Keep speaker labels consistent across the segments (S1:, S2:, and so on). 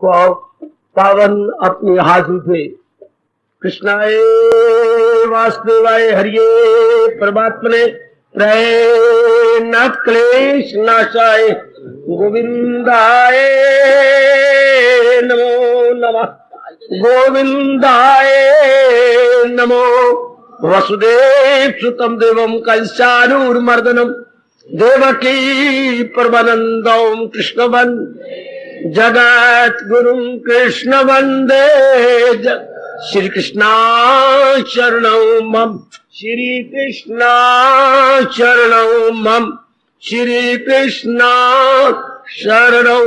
S1: को पावन अपनी हाथों से कृष्णाय वासुदेवाय हरिये परमात्मने नाथ क्लेश नाशाय गोविंदाय नमो नमः गोविंदाय नमो वसुदेव सुतम देवम कंसानूर्मर्दनम देवकी परमानंदम कृष्णवन जगत गुरु कृष्ण वंदे श्री कृष्णा शरणौ मम श्री कृष्णा शरणौ मम श्री कृष्णा शरणौ।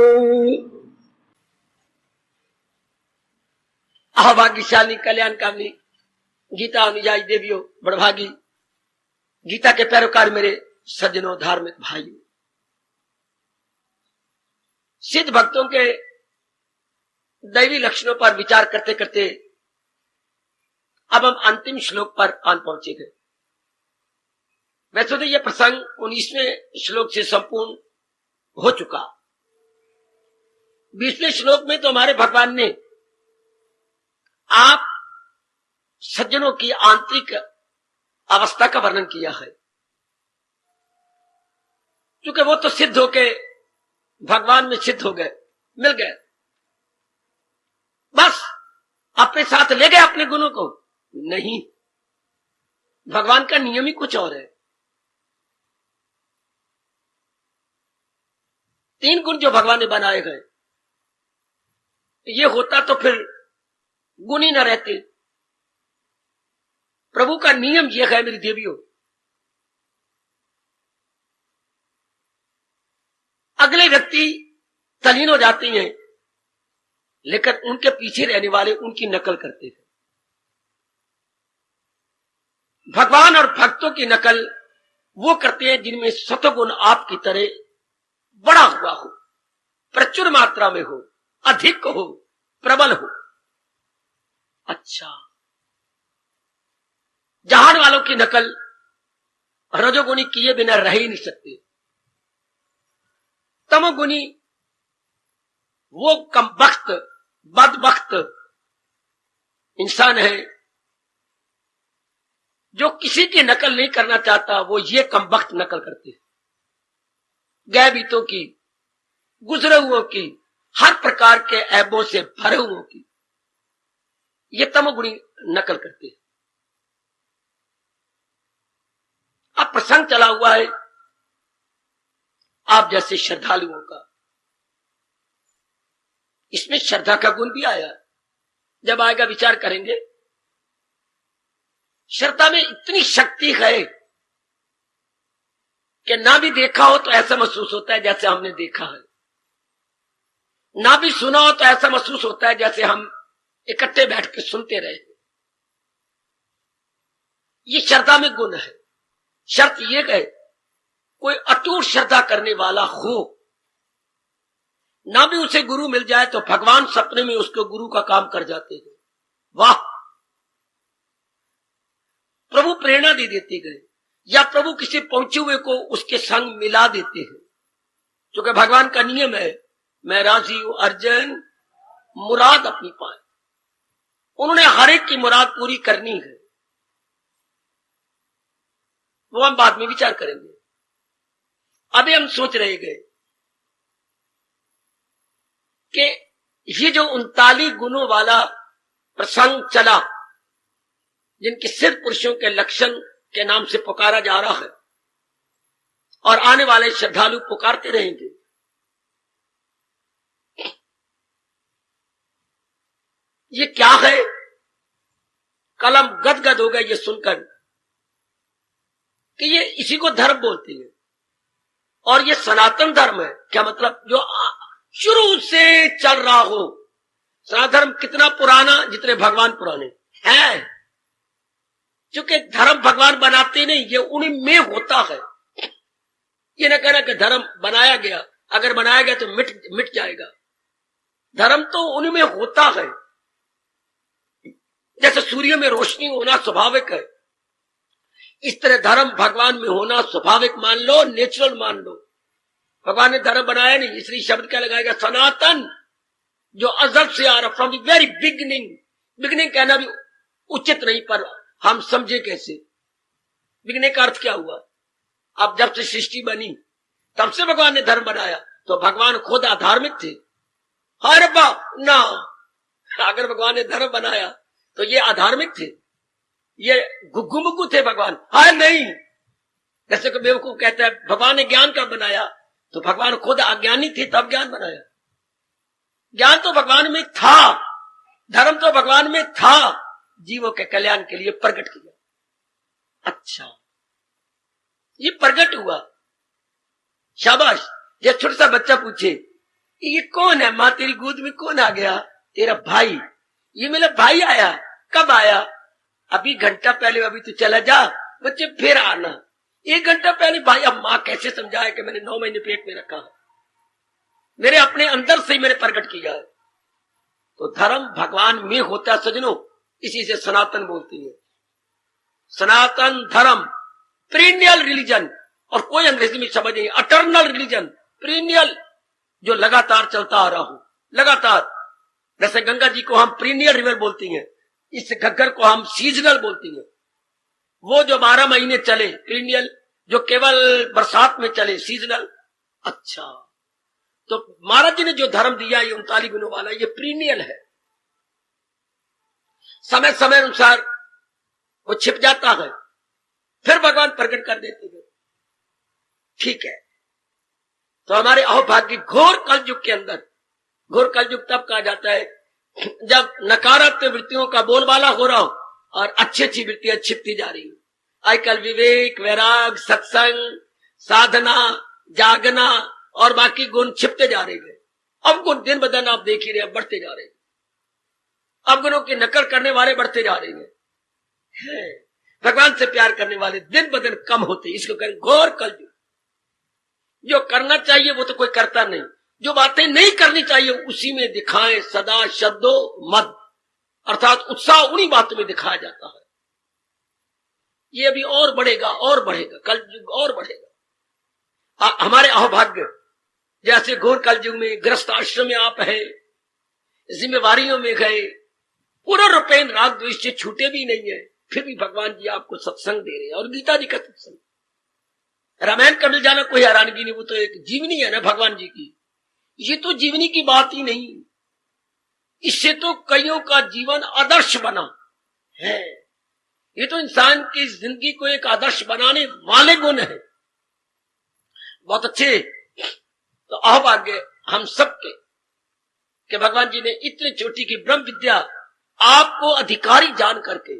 S2: भाग्यशाली कल्याणकामिनी गीता अनुयायी देवियों, बड़भागी गीता के पैरोकार मेरे सज्जनों, धार्मिक भाइयों, सिद्ध भक्तों के दैवी लक्षणों पर विचार करते करते अब हम अंतिम श्लोक पर आन पहुंचे गए। वैसे तो यह प्रसंग 19वें श्लोक से संपूर्ण हो चुका। 20वें श्लोक में तो हमारे भगवान ने आप सज्जनों की आंतरिक अवस्था का वर्णन किया है, क्योंकि वो तो सिद्ध होके भगवान में सिद्ध हो गए, मिल गए, बस अपने साथ ले गए अपने गुणों को। नहीं, भगवान का नियम ही कुछ और है। 3 गुण जो भगवान ने बनाए गए, ये होता तो फिर गुण ही न रहते। प्रभु का नियम यह है मेरी देवियों, अगले व्यक्ति तल्लीन हो जाते हैं, लेकिन उनके पीछे रहने वाले उनकी नकल करते हैं। भगवान और भक्तों की नकल वो करते हैं जिनमें सतगुण आपकी तरह बड़ा हुआ हो, प्रचुर मात्रा में हो, अधिक हो, प्रबल हो। अच्छा, जहान वालों की नकल रजोगुणी किए बिना रह ही नहीं सकते। तमोगुणी वो कमबख्त बदबख्त इंसान है जो किसी की नकल नहीं करना चाहता, वो ये कमबख्त नकल करते हैं। गैबीतों की, गुजरे हुओं की, हर प्रकार के ऐबों से भरे हुओं की ये तमोगुणी नकल करते हैं। अब प्रसंग चला हुआ है आप जैसे श्रद्धालुओं का, इसमें श्रद्धा का गुण भी आया। जब आएगा विचार करेंगे। श्रद्धा में इतनी शक्ति है कि ना भी देखा हो तो ऐसा महसूस होता है जैसे हमने देखा है, ना भी सुना हो तो ऐसा महसूस होता है जैसे हम इकट्ठे बैठ के सुनते रहे। ये श्रद्धा में गुण है। शर्त ये है कोई अटूट श्रद्धा करने वाला हो, ना भी उसे गुरु मिल जाए तो भगवान सपने में उसके गुरु का काम कर जाते हैं। वाह, प्रभु प्रेरणा दे देते गए, या प्रभु किसी पहुंचे हुए को उसके संग मिला देते हैं, क्योंकि भगवान का नियम है मैं राजी हूं अर्जुन मुराद अपनी पाए। उन्होंने हर एक की मुराद पूरी करनी है, वो हम बाद में विचार करेंगे। अभी हम सोच रहे गए कि ये जो 39 गुणों वाला प्रसंग चला, जिनके सिद्ध पुरुषों के लक्षण के नाम से पुकारा जा रहा है और आने वाले श्रद्धालु पुकारते रहेंगे, ये क्या है? कलम गदगद हो गए ये सुनकर कि ये इसी को धर्म बोलते हैं और ये सनातन धर्म है। क्या मतलब? जो शुरू से चल रहा हो। सनातन धर्म कितना पुराना? जितने भगवान पुराने हैं। क्योंकि धर्म भगवान बनाते नहीं, ये उन्हीं में होता है। ये न कहना कि धर्म बनाया गया, अगर बनाया गया तो मिट जाएगा। धर्म तो उन्हीं में होता है। जैसे सूर्य में रोशनी होना स्वाभाविक है, इस तरह धर्म भगवान में होना स्वाभाविक मान लो, नेचुरल मान लो। भगवान ने धर्म बनाया नहीं, इसलिए शब्द क्या लगाएगा? सनातन। जो अजल से आ रहा, from the very beginning. Beginning कहना भी उचित नहीं, पर हम समझे कैसे बिगिनिंग का अर्थ क्या हुआ। अब जब से सृष्टि बनी तब से भगवान ने धर्म बनाया, तो भगवान खुद अधार्मिक थे? हर ना, अगर भगवान ने धर्म बनाया तो ये अधार्मिक थे, ये गुग्गू मुग्गू थे भगवान? हाय नहीं। जैसे कोई बेवकूफ कहता है भगवान ने ज्ञान कब बनाया, तो भगवान खुद अज्ञानी थे तब ज्ञान बनाया। ज्ञान तो भगवान में था, धर्म तो भगवान में था, जीवों के कल्याण के लिए प्रकट किया। अच्छा, ये प्रकट हुआ, शाबाश। जब छोटा सा बच्चा पूछे ये कौन है माँ, तेरी गोद में कौन आ गया? तेरा भाई। ये मेरा भाई आया। कब आया? अभी घंटा पहले, अभी तो चला जा, बच्चे फिर आना। 1 घंटा पहले भाई। अब माँ कैसे समझाए कि मैंने 9 महीने पेट में रखा है, मेरे अपने अंदर से ही मैंने प्रकट किया है। तो धर्म भगवान में होता है सजनों, इसी से सनातन बोलती है। सनातन धर्म, पीरियड रिलीजन, और कोई अंग्रेजी में समझ नहीं, अटर्नल रिलीजन, पीरियड, जो लगातार चलता आ रहा हो, लगातार। जैसे गंगा जी को हम पीरियड रिवर बोलती हैं, इस घग्गर को हम सीजनल बोलती हैं। वो जो 12 महीने चले पीरियड, जो केवल बरसात में चले सीजनल। अच्छा, तो महाराज जी ने जो धर्म दिया ये 39 गुणों वाला, ये पीरियड है। समय समय अनुसार वो छिप जाता है, फिर भगवान प्रकट कर देते हैं। ठीक है, तो हमारे अहोभाग्य घोर कलयुग के अंदर, घोर कलयुग तब कहा जाता है जब नकारात्मक वृत्तियों का बोलबाला हो रहा हो और अच्छी अच्छी वृत्तियां छिपती जा रही हो। आजकल विवेक, वैराग, सत्संग, साधना, जागना और बाकी गुण छिपते जा रहे हैं। अब गुण दिन ब दिन आप देख ही रहे, बढ़ते जा रहे हैं। अब गुणों की नकल करने वाले बढ़ते जा रहे हैं। भगवान से प्यार करने वाले दिन ब दिन कम होते, इसको कहें घोर कलयुग। जो करना चाहिए वो तो कोई करता नहीं, जो बातें नहीं करनी चाहिए उसी में दिखाएं सदा शब्दो मद, अर्थात उत्साह उन्हीं बातों में दिखाया जाता है। ये अभी और बढ़ेगा और बढ़ेगा, कलयुग और बढ़ेगा। हमारे अहोभाग्य जैसे घोर कलयुग में गृहस्थ आश्रम में आप है, जिम्मेवारियों में गए, पूरा रुपैन राग द्वेष से छूटे भी नहीं है, फिर भी भगवान जी आपको सत्संग दे रहे हैं। और गीता जी का सत्संग, रामायण का मिल जाना कोई हैरानगी नहीं, वो तो एक जीवनी है ना भगवान जी की। ये तो जीवनी की बात ही नहीं, इससे तो कईयों का जीवन आदर्श बना है। ये तो इंसान की जिंदगी को एक आदर्श बनाने वाले गुण है। बहुत अच्छे। तो अहोभाग्य हम सबके कि भगवान जी ने इतने छोटी की ब्रह्म विद्या आपको अधिकारी जान करके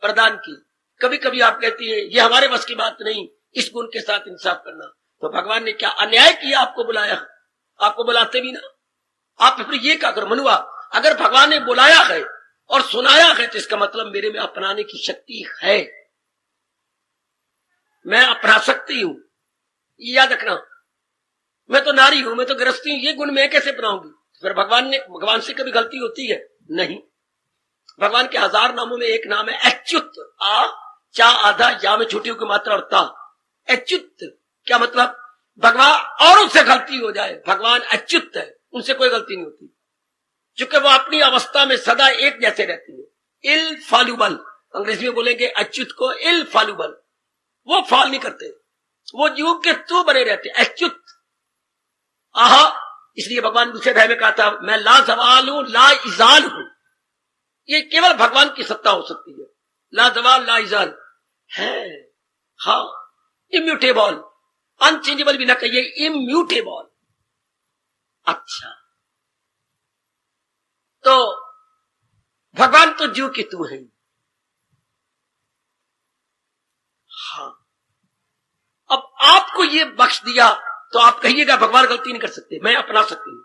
S2: प्रदान की। कभी कभी आप कहती हैं ये हमारे बस की बात नहीं, इस गुण के साथ इंसाफ करना। तो भगवान ने क्या अन्याय किया? आपको बुलाया, आपको बुलाते भी ना। आप फिर ये क्या करो मनुआ, अगर भगवान ने बुलाया है और सुनाया है तो इसका मतलब मेरे में अपनाने की शक्ति है, मैं अपना सकती हूं। ये याद रखना, मैं तो नारी हूं, मैं तो गृहस्थी हूं, ये गुण मैं कैसे अपनाऊंगी? फिर भगवान से कभी गलती होती है? नहीं। भगवान के 1000 नामों में एक नाम है अच्युत। आ चा आधा या में छोटी की मात्रा और ता, अच्युत। क्या मतलब? भगवान औरों से गलती हो जाए, भगवान अच्युत है, उनसे कोई गलती नहीं होती, क्योंकि वो अपनी अवस्था में सदा एक जैसे रहती है। इनफॉल्युबल, अंग्रेजी में बोलेंगे अच्युत को इनफॉल्युबल, वो फॉल नहीं करते, वो जीव के तू बने रहते, अच्युत। आहा, इसलिए भगवान दूसरे अध्याय में कहा था मैं ला जवाल हूं, ला इजाल हूं। ये केवल भगवान की सत्ता हो सकती है, ला जवाल ला इजाल है। हाँ, इम्यूटेबल, अनचेंजेबल भी ना कहिए, इम्यूटेबल। अच्छा, तो भगवान तो जीव की तू है। हाँ, अब आपको ये बख्श दिया तो आप कहिएगा भगवान गलती नहीं कर सकते, मैं अपना सकती हूं।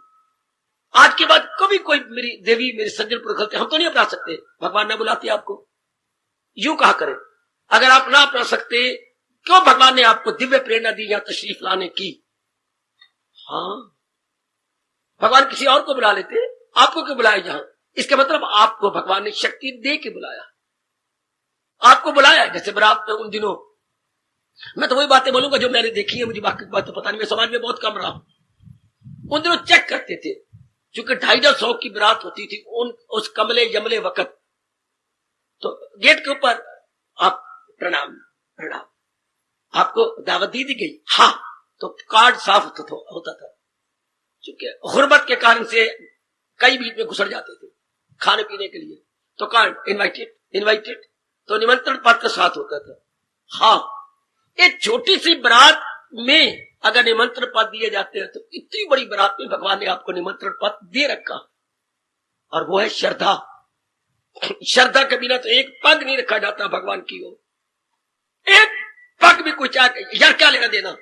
S2: आज के बाद कभी कोई मेरी देवी मेरे सज्जन पुरुष गलती, हम तो नहीं अपना सकते, भगवान ने बुलाती आपको। यूं कहा करें, अगर आप ना अपना सकते क्यों भगवान ने आपको दिव्य प्रेरणा दी या तशरीफ लाने की? हाँ, भगवान किसी और को बुला लेते, आपको क्यों बुलाया जहां? इसका मतलब आपको भगवान ने शक्ति दे के बुलाया, आपको बुलाया। जैसे बरात में उन दिनों, मैं तो वही बातें बोलूंगा जो मैंने देखी है, मुझे बाकी बात तो पता नहीं, मैं समाज में बहुत कम रहा हूं। उन दिनों चेक करते थे चूंकि 250 की बारात होती थी उस कमले यमले वक्त, तो गेट के ऊपर आप प्रणाम प्रणाम, आपको दावत दी गई, हाँ, तो कार्ड साफ होता था। चूंकि गुर्बत के कारण से कई बीच में घुसर जाते थे खाने पीने के लिए, तो कार्ड इनवाइटेड, तो निमंत्रण पत्र साथ होता था। हाँ, एक छोटी सी बारात में अगर निमंत्रण पत्र दिए जाते हैं तो इतनी बड़ी बारात में भगवान ने आपको निमंत्रण पत्र दे रखा, और वो है श्रद्धा। श्रद्धा के बिना तो एक पग नहीं रखा जाता भगवान की ओर, एक पग भी कुछ यार क्या लेना देना,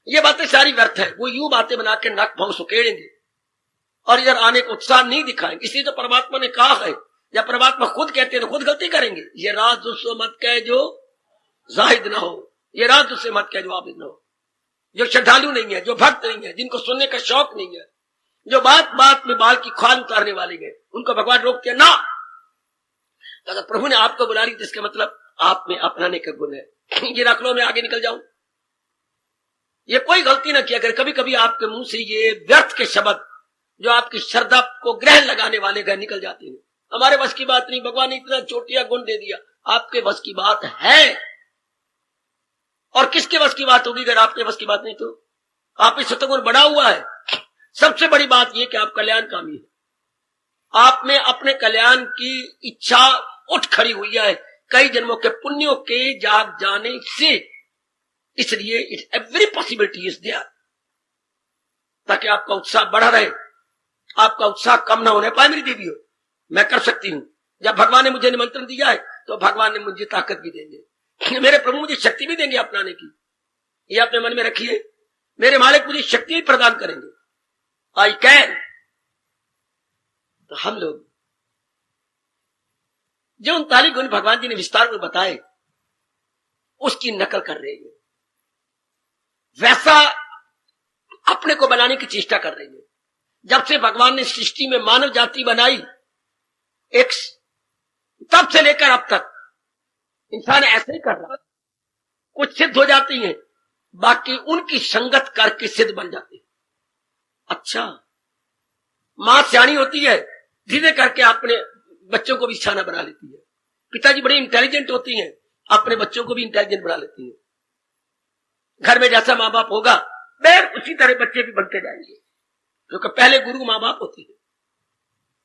S2: ये बातें सारी व्यर्थ है। वो यूं बातें बना के नक भाव सुकेड़ेंगे और इधर आने को उत्साह नहीं दिखाएंगे। इसलिए तो परमात्मा ने कहा है, जब परमात्मा खुद कहते हैं तो खुद गलती करेंगे। ये राज उससे मत कह जो जाहिद ना हो, ये राज उससे मत कह जो आबिद ना हो। जो श्रद्धालु नहीं है, जो भक्त नहीं है, जिनको सुनने का शौक नहीं है, जो बात बात में बाल की खाल उतारने वाले हैं, उनको भगवान रोकते हैं ना। तो अगर प्रभु ने आपको बुला रही तो इसका मतलब आप में अपनाने का गुण है। ये रख लो, मैं आगे निकल जाऊं। ये कोई गलती ना किया, अगर कभी कभी आपके मुंह से ये व्यर्थ के शब्द जो आपकी श्रद्धा को ग्रहण लगाने वाले घर निकल जाते हैं, हमारे बस की बात नहीं, भगवान ने इतना चोटिया गुण दे दिया, आपके बस की बात है। और किसके बस की बात होगी अगर आपके बस की बात नहीं? तो आप में सतगुण बढ़ा हुआ है। सबसे बड़ी बात यह कि आप कल्याणकामी है, आप में अपने कल्याण की इच्छा उठ खड़ी हुई है कई जन्मों के पुण्यों के जाग जाने से, इसलिए it every possibility is there, ताकि आपका उत्साह बढ़ा रहे, आपका उत्साह कम ना होने पाए। मेरी देवी हो, मैं कर सकती हूं। जब भगवान ने मुझे निमंत्रण दिया है तो भगवान ने मुझे ताकत भी देंगे, मेरे प्रभु मुझे शक्ति भी देंगे अपनाने की। ये अपने मन में रखिए, मेरे मालिक मुझे शक्ति भी प्रदान करेंगे। I can. तो हम लोग जो 39 गुण भगवान जी ने विस्तार में बताए उसकी नकल कर रहे हैं, वैसा अपने को बनाने की चेष्टा कर रही है। जब से भगवान ने सृष्टि में मानव जाति बनाई, एक तब से लेकर अब तक इंसान ऐसे ही कर रहा है। कुछ सिद्ध हो जाती हैं, बाकी उनकी संगत करके सिद्ध बन जाते हैं। अच्छा, मां सियाणी होती है, धीरे करके अपने बच्चों को भी सियाना बना लेती है। पिताजी बड़े इंटेलिजेंट होती हैं, अपने बच्चों को भी इंटेलिजेंट बना लेती है। घर में जैसा माँ बाप होगा बैर उसी तरह बच्चे भी बनते जाएंगे, क्योंकि पहले गुरु माँ बाप होते हैं।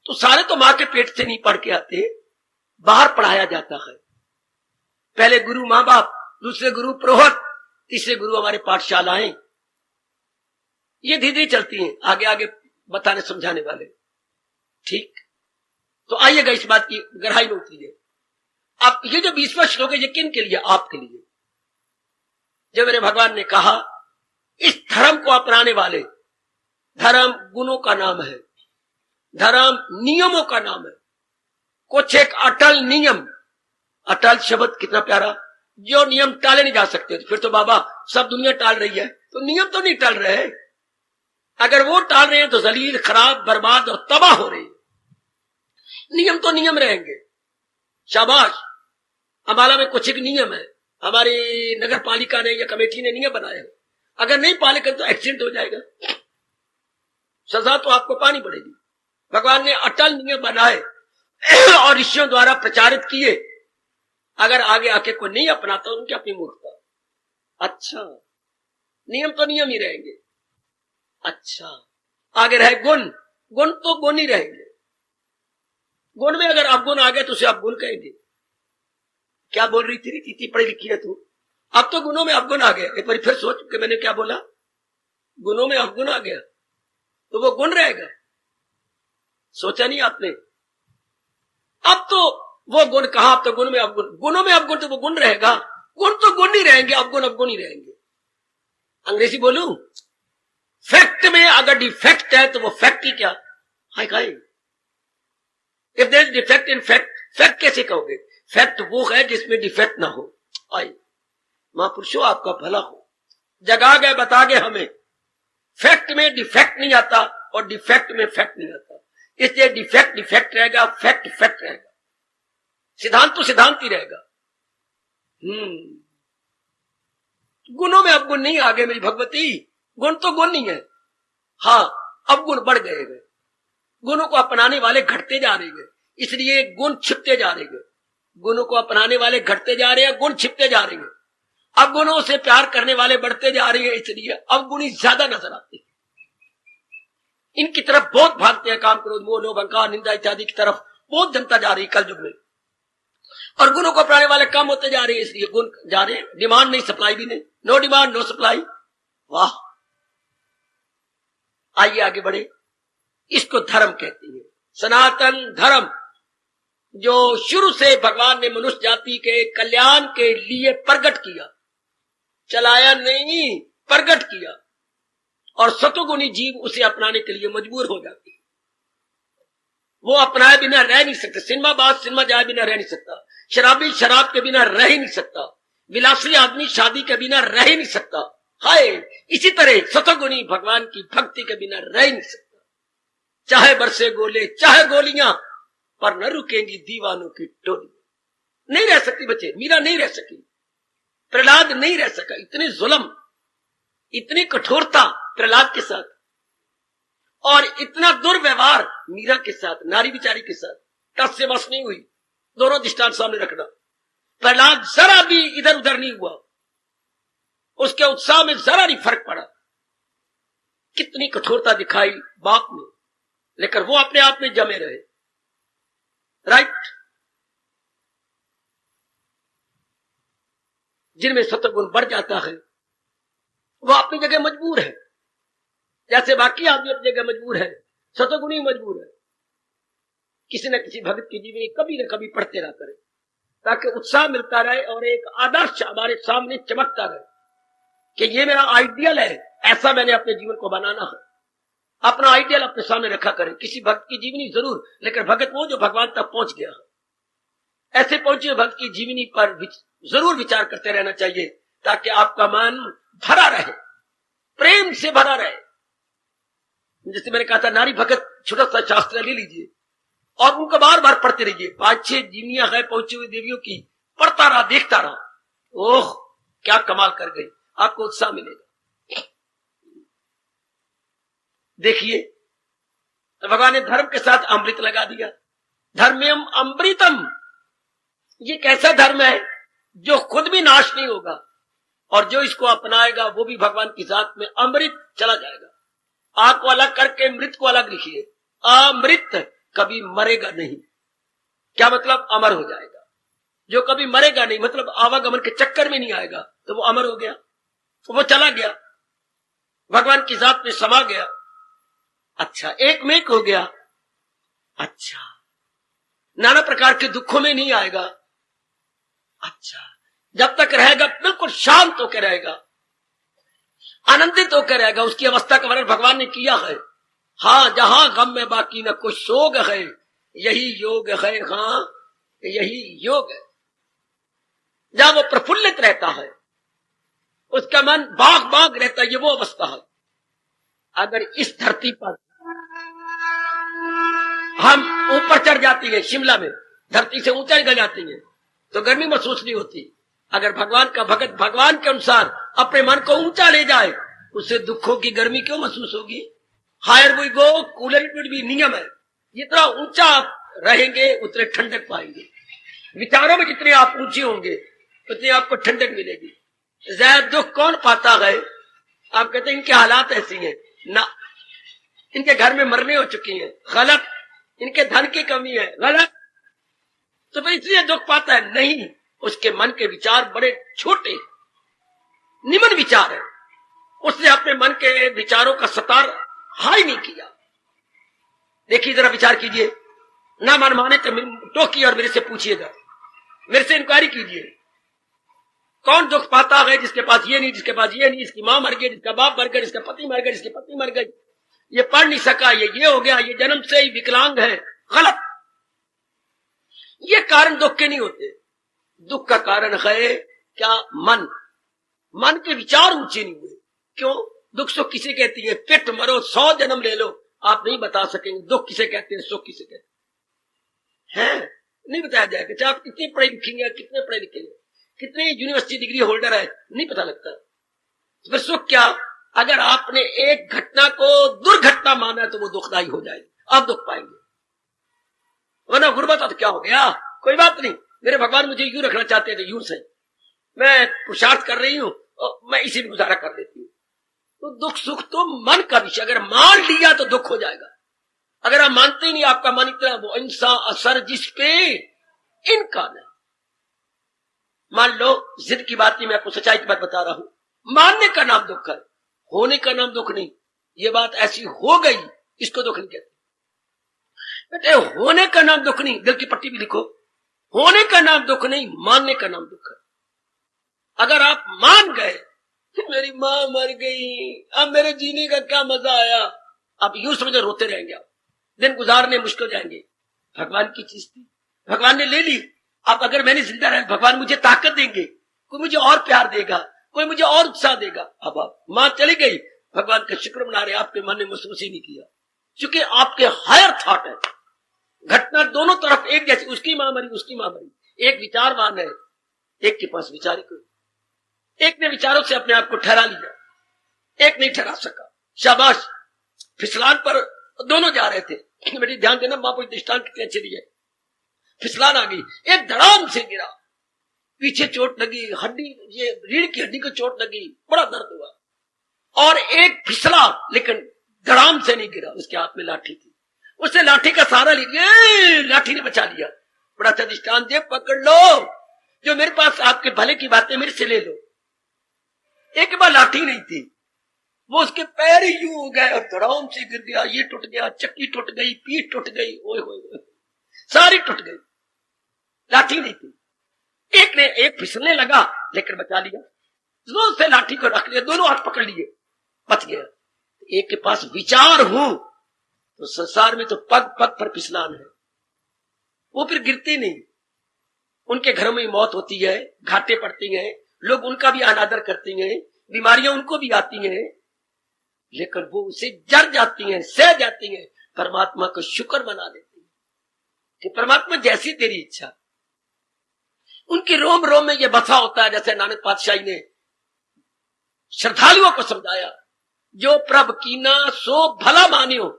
S2: तो सारे तो माँ के पेट से नहीं पढ़ के आते, बाहर पढ़ाया जाता है। पहले गुरु माँ बाप, दूसरे गुरु पुरोहित, तीसरे गुरु हमारे पाठशालाएं, ये धीरे धीरे चलती हैं, आगे आगे बताने समझाने वाले। ठीक, तो आइएगा इस बात की गहराई में उतरिए। अब ये जो 20वां श्लोक है, ये किन के लिए? आपके लिए। जो मेरे भगवान ने कहा, इस धर्म को अपनाने वाले, धर्म गुणों का नाम है, धर्म नियमों का नाम है। कुछ एक अटल नियम, अटल शब्द कितना प्यारा, जो नियम टाले नहीं जा सकते। फिर तो बाबा सब दुनिया टाल रही है, तो नियम तो नहीं टल रहे। अगर वो टाल रहे हैं तो जलील, खराब, बर्बाद और तबाह हो रही है। नियम तो नियम रहेंगे। शाबाश, अम्बाला में कुछ एक नियम है, हमारी नगर पालिका ने या कमेटी ने नियम बनाया है। अगर नहीं पाले कर तो एक्सीडेंट हो जाएगा, सजा तो आपको पानी पड़ेगी। भगवान ने अटल नियम बनाए और ऋषियों द्वारा प्रचारित किए। अगर आगे आके कोई नहीं अपनाता उनकी अपनी मूर्खता। अच्छा, नियम तो नियम ही रहेंगे। अच्छा, आगे रहे गुण, गुण तो गुण ही रहेंगे। गुण में अगर अवगुण आ गए तो उसे अवगुण कहेंगे। क्या बोल रही थी? इतनी पढ़ी लिखी है तू, अब तो गुणों में अवगुण आ गया। एक बार फिर सोच के मैंने क्या बोला, गुणों में अवगुण आ गया तो वो गुण रहेगा। सोचा नहीं आपने? अब तो वो गुण कहा, अब तो गुण में अवगुण, गुणों में अवगुण तो वो गुण रहेगा। गुण तो गुण ही रहेंगे, अवगुण अवगुण ही रहेंगे। अंग्रेजी बोलूं, फैक्ट में अगर डिफेक्ट है तो वो फैक्ट ही क्या हाय खाए। If there is defect in fact, fact कैसे कहोगे? फैक्ट वो है जिसमें डिफेक्ट ना हो। आई महापुरुषों, आपका भला हो, जगा गए बता गए हमें। फैक्ट में डिफेक्ट नहीं आता और डिफेक्ट में फैक्ट नहीं आता, इसलिए डिफेक्ट डिफेक्ट रहेगा, फैक्ट फैक्ट रहेगा, सिद्धांत तो सिद्धांत ही रहेगा। गुणों में अब गुण नहीं आ गए मेरी भगवती, गुण तो गुण नहीं है। हाँ, अब गुण बढ़ गए। गुणों को अपनाने वाले घटते जा रहे हैं, इसलिए गुण छिपते जा रहे हैं। गुणों को अपनाने वाले घटते जा रहे हैं, गुण छिपते जा रहे हैं। अब गुणों से प्यार करने वाले बढ़ते जा रहे हैं, इसलिए अब गुणी ज्यादा नजर आते हैं। इनकी तरफ बहुत भागते हैं, काम क्रोध मोह लोभ अहंकार निंदा इत्यादि की तरफ बहुत जनता जा रही है कल युग में। और गुणों को अपनाने वाले कम होते जा रहे हैं, इसलिए गुण जा रहे हैं। डिमांड नहीं, सप्लाई भी नहीं, नो डिमांड नो सप्लाई। वाह, आइए आगे बढ़े। इसको धर्म कहते हैं, सनातन धर्म, जो शुरू से भगवान ने मनुष्य जाति के कल्याण के लिए प्रकट किया, चलाया नहीं, प्रकट किया। और सतोगुणी जीव उसे अपनाने के लिए मजबूर हो जाते हैं। वो अपनाए बिना रह नहीं सकते। सिनेमाबाज सिनेमा जाए बिना रह नहीं सकता, शराबी शराब के बिना रह ही नहीं सकता, विलासी आदमी शादी के बिना रह ही नहीं सकता। हाय, इसी तरह सतोगुणी भगवान की भक्ति के बिना रह ही नहीं सकता। चाहे बरसे गोले चाहे गोलियां, पर न रुकेंगी दीवानों की टोली। नहीं रह सकती बच्चे, मीरा नहीं रह सकी, प्रहलाद नहीं रह सका। इतने जुल्म, इतनी कठोरता प्रहलाद के साथ, और इतना दुर्व्यवहार मीरा के साथ, नारी बिचारी के साथ, टस से बस नहीं हुई। दोनों दृष्टांत सामने रखना। प्रहलाद जरा भी इधर उधर नहीं हुआ, उसके उत्साह में जरा नहीं फर्क पड़ा। कितनी कठोरता दिखाई बाप ने, लेकिन वो अपने आप में जमे रहे। राइट, जिनमें सत्वगुण बढ़ जाता है वो अपनी जगह मजबूर है, जैसे बाकी आदमी अपनी जगह मजबूर है, सत्वगुणी मजबूर है। किसी न किसी भगत की जीवनी कभी न कभी पढ़ते रहा करें, ताकि उत्साह मिलता रहे और एक आदर्श हमारे सामने चमकता रहे कि ये मेरा आइडियल है, ऐसा मैंने अपने जीवन को बनाना है। अपना आइडियल अपने सामने रखा करें। किसी भक्त की जीवनी जरूर, लेकिन भगत वो जो भगवान तक पहुंच गया है। ऐसे पहुंचे भक्त की जीवनी पर जरूर विचार करते रहना चाहिए, ताकि आपका मन भरा रहे, प्रेम से भरा रहे। जैसे मैंने कहा था, नारी भगत छोटा सा शास्त्र ले लीजिए और उनको बार बार पढ़ते रहिए। 5-6 जीवनियां है पहुंची हुई देवियों की, पढ़ता रहा, देखता रहा, ओह क्या कमाल कर गई, आपको उत्साह मिलेगा। देखिए, तो भगवान ने धर्म के साथ अमृत लगा दिया। धर्म्यम अमृतम, ये कैसा धर्म है जो खुद भी नाश नहीं होगा, और जो इसको अपनाएगा वो भी भगवान की जात में अमृत चला जाएगा। आग को अलग करके मृत को अलग लिखिए। अमृत कभी मरेगा नहीं। क्या मतलब? अमर हो जाएगा। जो कभी मरेगा नहीं मतलब आवागमन के चक्कर में नहीं आएगा, तो वो अमर हो गया, तो वो चला गया, भगवान की जात में समा गया। अच्छा, एक में एक हो गया। अच्छा, नाना प्रकार के दुखों में नहीं आएगा। अच्छा, जब तक रहेगा बिल्कुल शांत होकर रहेगा, आनंदित होकर रहेगा। उसकी अवस्था का वर्णन भगवान ने किया है। हाँ, जहां गम में बाकी न कुछ शोक है, यही योग है। हाँ, यही योग है। जहां वो प्रफुल्लित रहता है, उसका मन बाग बाग रहता है, ये वो अवस्था है। अगर इस धरती पर हम ऊपर चढ़ जाती है, शिमला में धरती से ऊंचाई गिर जाती है, तो गर्मी महसूस नहीं होती। अगर भगवान का भगत भगवान के अनुसार अपने मन को ऊंचा ले जाए, उससे दुखों की गर्मी क्यों महसूस होगी? Higher we go cooler it will be, नियम है। जितना ऊंचा आप रहेंगे उतने ठंडक पाएंगे। विचारों में जितने आप ऊंचे होंगे उतनी आपको ठंडक मिलेगी। ज्यादा दुख कौन पाता है? आप कहते हैं इनके हालात ऐसी हैं ना, इनके घर में मरने हो चुकी हैं, गलत। इनके धन की कमी है, गलत। तो फिर इसलिए दुख पाता है? नहीं, उसके मन के विचार बड़े छोटे निम्न विचार है। उसने अपने मन के विचारों का सतार हाई नहीं किया। देखिए, जरा विचार कीजिए, ना मन माने तो टोकिए और मेरे से पूछिएगा, मेरे से इंक्वायरी कीजिए। कौन दुख पाता है जिसके पास ये नहीं, जिसके पास ये नहीं, जिसकी मां मर गई, जिसका बाप मर गया, जिसका पति मर गया, जिसकी पत्नी मर गई, ये पढ़ नहीं सका, ये हो गया, ये जन्म से ही विकलांग है, गलत। ये कारण दुख के नहीं होते। दुख का कारण है क्या? मन के विचार ऊंचे नहीं हुए। क्यों? दुख सुख किसे कहती है? पेट मरो 100 जन्म ले लो, आप नहीं बता सकेंगे दुख किसे कहते हैं, सुख किसे कहते हैं। नहीं बताया जाएगा। चाहे आप कितने पढ़े लिखेंगे, कितने पढ़े लिखेंगे, कितने यूनिवर्सिटी डिग्री होल्डर है, नहीं पता लगता। फिर सुख क्या? अगर आपने एक घटना को दुर्घटना माना तो वो दुखदायी हो जाएगी। आप दुख पाएंगे, वरना गुर्बत तो क्या हो गया, कोई बात नहीं, मेरे भगवान मुझे यूं रखना चाहते थे, यूं से मैं पुरुषार्थ कर रही हूं और मैं इसी में गुजारा कर लेती हूँ। तो दुख सुख तो मन का विषय, अगर मान लिया तो दुख हो जाएगा, अगर आप मानते ही नहीं, आपका मन इतना वो इंसान असर जिस पे इनका नहीं। मान लो जिद की बात नहीं, मैं आपको सच्चाई की बात बता रहा हूं, मानने का नाम दुख है, होने का नाम दुख नहीं। ये बात ऐसी हो गई, इसको दुख नहीं कहते बेटे, होने का नाम दुख नहीं, दिल की पट्टी भी लिखो, होने का नाम दुख नहीं, मानने का नाम दुख है। अगर आप मान गए कि मेरी मां मर गई, अब मेरे जीने का क्या मजा आया, आप यूं समझो रोते रहेंगे, आप दिन गुजारने मुश्किल जाएंगे। भगवान की चीज थी, भगवान ने ले ली, अब अगर मैंने जिंदा रहा, भगवान मुझे ताकत देंगे, कोई मुझे और प्यार देगा, कोई मुझे और उत्साह देगा। अब आप मां चली गई, भगवान का शुक्र मना रहे, आपके मन ने महसूस ही नहीं किया, क्योंकि आपके हायर थॉट है। घटना दोनों तरफ एक जैसी, उसकी मां मरी, उसकी मां मरी, एक विचारवान है, एक के पास विचार कोई, एक ने विचारों से अपने आप को ठहरा लिया, एक नहीं ठहरा सका। शाबाश, फिसलान पर दोनों जा रहे थे, बेटी ध्यान देना, मां को दृष्टांत कितनी अच्छी दी है। फिसलान आ गई, एक धड़ाम से गिरा, पीछे चोट लगी, हड्डी, ये रीढ़ की हड्डी को चोट लगी, बड़ा दर्द हुआ, और एक फिसला लेकिन धड़ाम से नहीं गिरा, उसके हाथ में लाठी थी, उसने लाठी का सहारा लिया, लाठी ने बचा लिया। बड़ा अच्छा दृष्टांत दे, पकड़ लो, जो मेरे पास आपके भले की बातें मेरे से ले लो। एक बार लाठी नहीं थी, वो उसके पैर ही यूं हो गए और धड़ाम से गिर गया, ये टूट गया, चक्की टूट गई, पीठ टूट गई, ओए होए सारी टूट गई, लाठी नहीं थी। एक ने एक फिसलने लगा लेकर बचा लिया, जोर से लाठी को रख लिया, दोनों हाथ पकड़ लिए, बच गया। एक के पास विचार हो तो संसार में तो पग पग पर फिसलान है, वो फिर गिरती नहीं। उनके घरों में मौत होती है, घाटे पड़ती हैं, लोग उनका भी अनादर करते हैं, बीमारियां उनको भी आती हैं, लेकिन वो उसे जड़ जाती हैं, सह जाती हैं, परमात्मा को शुक्र बना देती हैं कि परमात्मा जैसी तेरी इच्छा। उनकी रोम रोम में ये बसा होता है, जैसे नानक पातशाही ने श्रद्धालुओं को समझाया, जो प्रभ कीना सो भला मानियो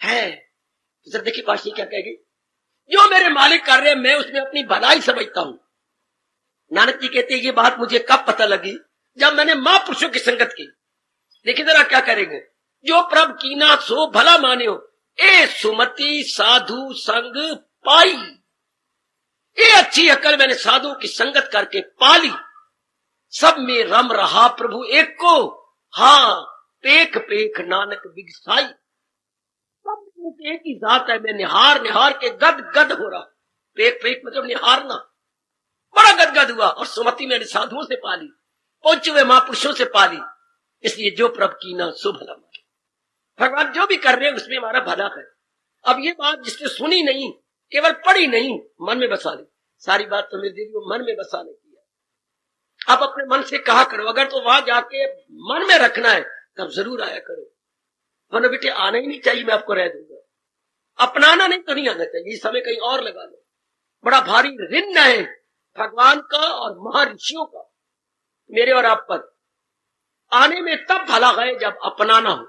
S2: है। तो जरा देखिए पातशाही क्या कहेगी, जो मेरे मालिक कर रहे हैं मैं उसमें अपनी भलाई समझता हूं। नानक जी कहते हैं ये बात मुझे कब पता लगी, जब मैंने महापुरुषों की संगत की। देखिए जरा क्या करेंगे, जो प्रभ कीना सो भला मानियो, ए सुमति साधु संग पाई, ये अच्छी अकल मैंने साधुओं की संगत करके पाली। सब में रम रहा प्रभु एक को, हाँ पेख पेख नानक बिगसाई। सब एक ही जात है, मैं निहार निहार के गद गद हो रहा। पेख पेख मतलब निहारना, बड़ा गदगद हुआ। और सुमति मैंने साधुओं से पाली, पहुंचे हुए महापुरुषों से पाली। इसलिए जो प्रभ कीना सो भला माने, भगवान जो भी कर रहे हैं उसमें हमारा भला है। अब ये बात जिसने सुनी नहीं, केवल पढ़ी नहीं, मन में बसा ली। सारी बात तो मेरे देवी मन में बसाने की है। आप अपने मन से कहा करो, अगर तो वहां जाके मन में रखना है तब जरूर आया करो, वरना बेटे आना ही नहीं चाहिए, मैं आपको रह दूंगा। अपनाना नहीं तो नहीं आना चाहिए, इस समय कहीं और लगा लो। बड़ा भारी ऋण है भगवान का और महर्षियों का मेरे और आप पर। आने में तब भला है जब अपनाना हो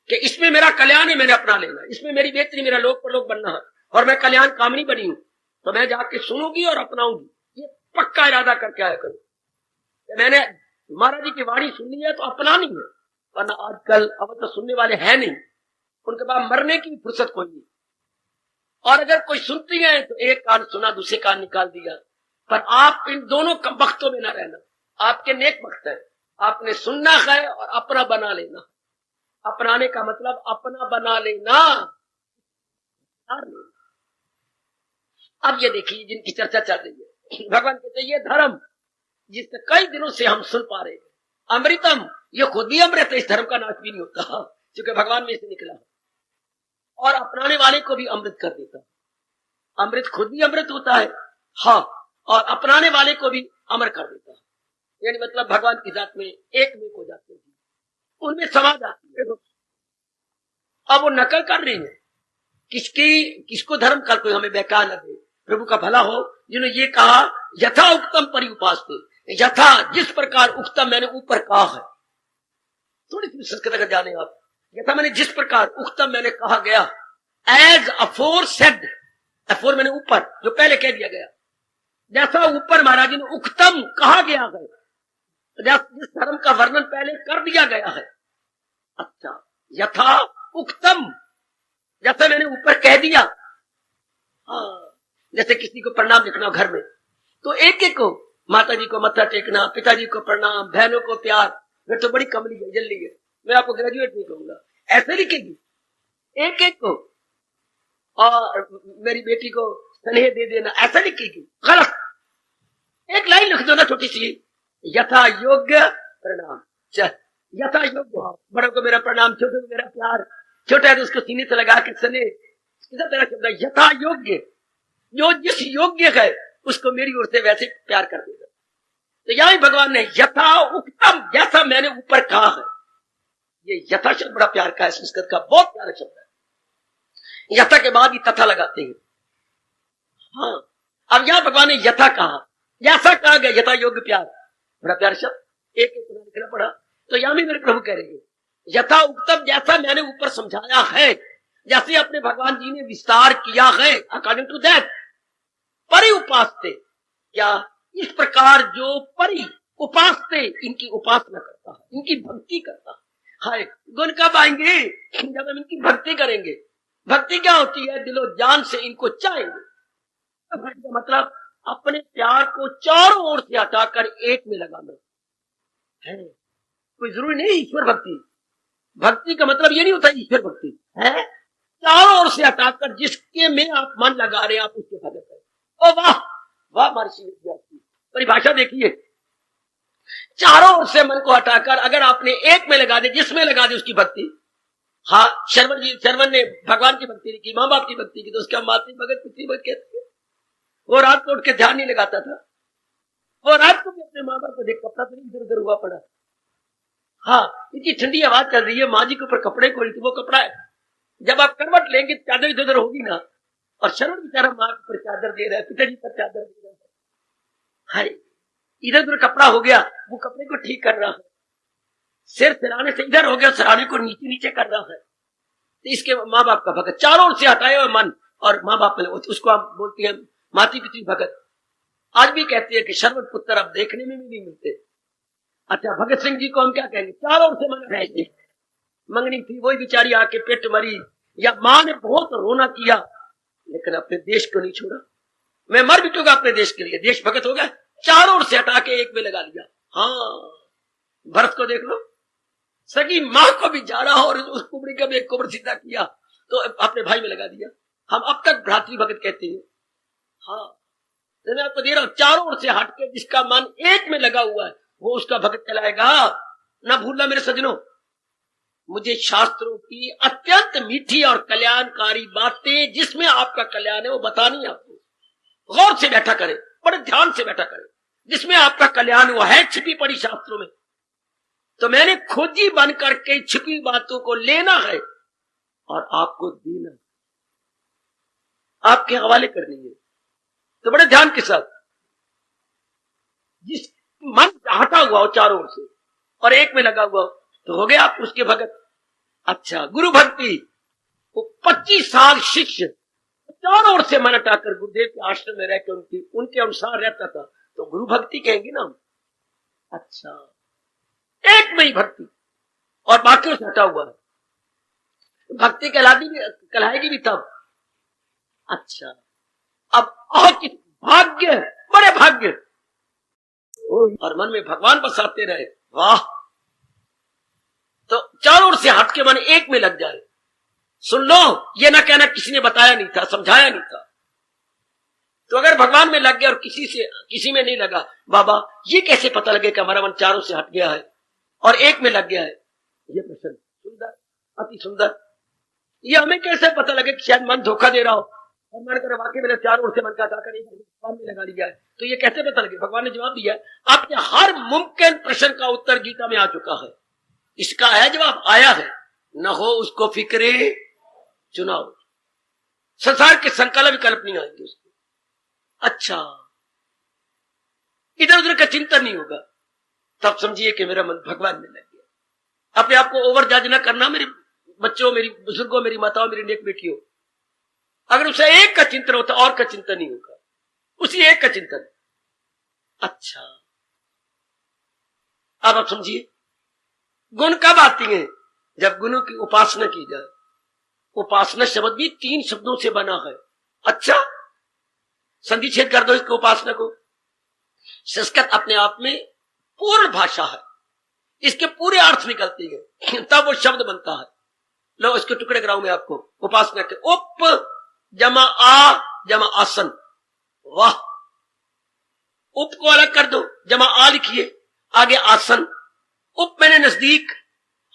S2: कि इसमें मेरा कल्याण है, मैंने अपना लेना, इसमें मेरी बेहतरी, मेरा लोक पर लोक बनना है और मैं कल्याण कामनी बनी हूं, तो मैं जाके सुनूंगी और अपनाऊंगी। ये पक्का इरादा करके आया करूं। मैंने महाराज जी की वाणी सुननी है तो अपनानी है, वरना आजकल अब तो सुनने वाले हैं नहीं, उनके पास मरने की फुर्सत कोई नहीं। और अगर कोई सुनती है तो एक कान सुना दूसरे कान निकाल दिया। पर आप इन दोनों वक्तों में ना रहना, आपके नेक वक्त है, आपने सुनना है और अपना बना लेना। अपनाने का मतलब अपना बना लेना। अब ये देखिए जिनकी चर्चा चल रही है, भगवान कहते हैं ये धर्म जिससे कई दिनों से हम सुन पा रहे हैं, अमृतम, ये खुद भी अमृत है, इस धर्म का नाश भी नहीं होता क्योंकि भगवान में से निकला और अपनाने वाले को भी अमृत कर देता। अमृत खुद भी अमृत होता है, हाँ, और अपनाने वाले को भी अमर कर देता है। यानी मतलब भगवान की जात में एक में हो जाते हैं, उनमें समा जाती है। अब वो नकल कर रही है किसको धर्म कर, कोई हमें बेकार लगे, प्रभु का भला हो। जिन्होंने ये कहा यथा उक्तम परि उपासते, यथा जिस प्रकार उक्तम मैंने ऊपर कहा है। थोड़ी सी संस्कृत अगर जाने आप, यथा मैंने जिस प्रकार, उक्तम मैंने कहा गया, एज अफोर सेड, अफोर मैंने ऊपर, जो पहले कह दिया गया, जैसा ऊपर महाराज ने उक्तम कहा गया है, जिस धर्म का वर्णन पहले कर दिया गया है। अच्छा, यथा उक्तम, जैसा मैंने ऊपर कह दिया। हाँ, जैसे किसी को प्रणाम लिखना घर में, तो एक एक को, माता जी को मत्था टेकना, पिताजी को प्रणाम, बहनों को प्यार, फिर तो बड़ी कमली है, जल्दी है, मैं आपको ग्रेजुएट नहीं कहूंगा, ऐसे लिखेगी एक एक को, और मेरी बेटी को स्नेह दे देना, ऐसा लिखेगी, गलत। एक लाइन लिख दो ना छोटी सी, यथा योग्य प्रणाम, यथा योग्य, बड़ों को मेरा प्रणाम, छोटे को मेरा प्यार, छोटा है तो उसको सीने से लगा के स्नेह, तेरा शब्द यथा योग्य, जो जिस योग्य है उसको मेरी ओर से वैसे प्यार कर देगा। तो यहां भगवान ने यथा उक्तम, जैसा मैंने ऊपर कहा है, ये यथा शब्द बड़ा प्यार का है, संस्कृत का बहुत प्यारा शब्द है। यथा के बाद ही तथा लगाते हैं। हाँ, अब यहां भगवान ने यथा कहा, जैसा कहा गया, यथा योग्य प्यार, बड़ा प्यारा शब्द, एक एक लिखना पड़ा। तो यहां भी मेरे प्रभु कह रहे हैं यथा उक्तम, जैसा मैंने ऊपर समझाया है, जैसे अपने भगवान जी ने विस्तार किया है, अकॉर्डिंग टू दैट परि उपासते, या इस प्रकार जो परि उपासते, इनकी उपासना करता है, इनकी भक्ति करता है। हाय, गुण कब आएंगे? जब हम इनकी भक्ति करेंगे। भक्ति क्या होती है? दिलो जान से इनको चाहेंगे। भक्ति का मतलब अपने प्यार को चारों ओर से हटाकर एक में लगाना है। कोई जरूरी नहीं ईश्वर भक्ति, भक्ति का मतलब ये नहीं होता ईश्वर भक्ति है, चारों ओर से हटाकर जिसके में आप मन लगा रहे हैं, आप उसके भगत करें। ओ वाह वाह, महर्षि विद्यार्थी परिभाषा देखिए, चारों ओर से मन को हटाकर अगर आपने एक में लगा दे, जिसमें लगा दे उसकी भक्ति। हाँ, शरवण ने भगवान की भक्ति की, माँ बाप की भक्ति की, तो उसका मातृ भगत पितृ भगत कहते हैं। वो रात को उठ के ध्यान नहीं लगाता था, वो रात को भी अपने माँ बाप को देख, कपड़ा तो नहीं इधर उधर हुआ पड़ा। हाँ, इतनी ठंडी आवाज चल रही है, माँ जी के ऊपर कपड़े को, वो कपड़ा है, जब आप करवट लेंगे चादर इधर उधर होगी ना। और शरण बेचारा माँ के ऊपर चादर दे रहा है, पिताजी पर चादर दे रहा है, हाय इधर उधर कपड़ा हो गया, वो कपड़े को ठीक कर रहा है, सिर सिराने से इधर हो गया, सिराने को नीचे नीचे कर रहा है। तो इसके माँ बाप का भगत, चारों ओर से हटाए हुए मन और माँ बाप में, उसको आप बोलते हैं माती पितृ भगत। आज भी कहते हैं कि शरवण पुत्र अब देखने में भी नहीं मिलते। अच्छा, भगत सिंह जी को हम क्या कहेंगे? चारों ओर से मन मंगनी थी, वही बेचारी आके पेट मरी, या माँ ने बहुत रोना किया लेकिन अपने देश को नहीं छोड़ा। मैं मर बिटूंगा अपने देश के लिए, देश भगत हो गया, चारों ओर से हटा के एक में लगा लिया। हाँ, भरत को देख लो, सगी माँ को भी जाना और उस कुबड़ी का भी एक कुबड़ सीधा किया तो अपने भाई में लगा दिया। हम अब तक भ्रातृ भगत कहते हैं। हाँ, तो मैं आपको दे रहा हूं, चारों ओर से हट के जिसका मन एक में लगा हुआ है वो उसका भगत कहलाएगा। ना भूलना मेरे सज्जनों, मुझे शास्त्रों की अत्यंत मीठी और कल्याणकारी बातें जिसमें आपका कल्याण है वो बतानी है आपको। गौर से बैठा करें, बड़े ध्यान से बैठा करें, जिसमें आपका कल्याण हुआ है छिपी पड़ी शास्त्रों में। तो मैंने खुद ही बन करके छिपी बातों को लेना है और आपको देना, आपके हवाले करनी है। तो बड़े ध्यान के साथ, जिस मन हटा हुआ हो चारों ओर से और एक में लगा हुआ तो हो गया आप उसके भगत। अच्छा, गुरु भक्ति, वो 25 साल शिष्य चारों ओर से मन हटाकर गुरुदेव के आश्रम में रहकर उनके अनुसार रहता था, तो गुरु भक्ति कहेंगे ना। अच्छा, एक में ही भक्ति और बाकियों से हटा हुआ है, भक्ति कहलाएगी भी तब। अच्छा, अब भाग्य, बड़े भाग्य, और मन में भगवान बसाते रहे, वाह। तो चारों ओर से हट के मन एक में लग जाए। सुन लो, ये ना कहना किसी ने बताया नहीं था, समझाया नहीं था। तो अगर भगवान में लग गया और किसी में नहीं लगा, बाबा ये कैसे पता लगे कि हमारा मन चारों से हट गया है और एक में लग गया है? ये प्रश्न सुंदर, अति सुंदर। ये हमें कैसे पता लगे कि शायद मन धोखा दे रहा हो और मन कर वाकई मैंने चारों ओर से मन का हटाकर एक भगवान में लगा लिया है? तो ये कैसे पता लगे? भगवान ने जवाब दिया है, आपके हर मुमकिन प्रश्न का उत्तर गीता में आ चुका है। इसका है जवाब, आया है, न हो उसको फिक्रे चुनाव, संसार के संकल्प विकल्प नहीं आएंगे उसको। अच्छा, इधर उधर का चिंतन नहीं होगा, तब समझिए कि मेरा मन भगवान में लग गया। अपने आप को ओवर जज न करना मेरे बच्चों, मेरी बुजुर्गों, मेरी माताओं, मेरी नेक बेटियों। उसे एक का चिंतन होता, और का चिंतन नहीं होगा, उसी एक का चिंतन। अच्छा, अब आप समझिए, गुण कब आती हैं? जब गुणों की उपासना की जाए। उपासना शब्द भी 3 शब्दों से बना है। अच्छा, संधि छेद कर दो इसको, उपासना को। संस्कृत अपने आप में पूर्ण भाषा है, इसके पूरे अर्थ निकलते हैं, तब वो शब्द बनता है। लो इसके टुकड़े कराऊं मैं आपको। उपासना के उप जमा आ जमा आसन। वाह, उप को अलग कर दो, जमा आ लिखिए, आगे आसन। उप मैंने नजदीक,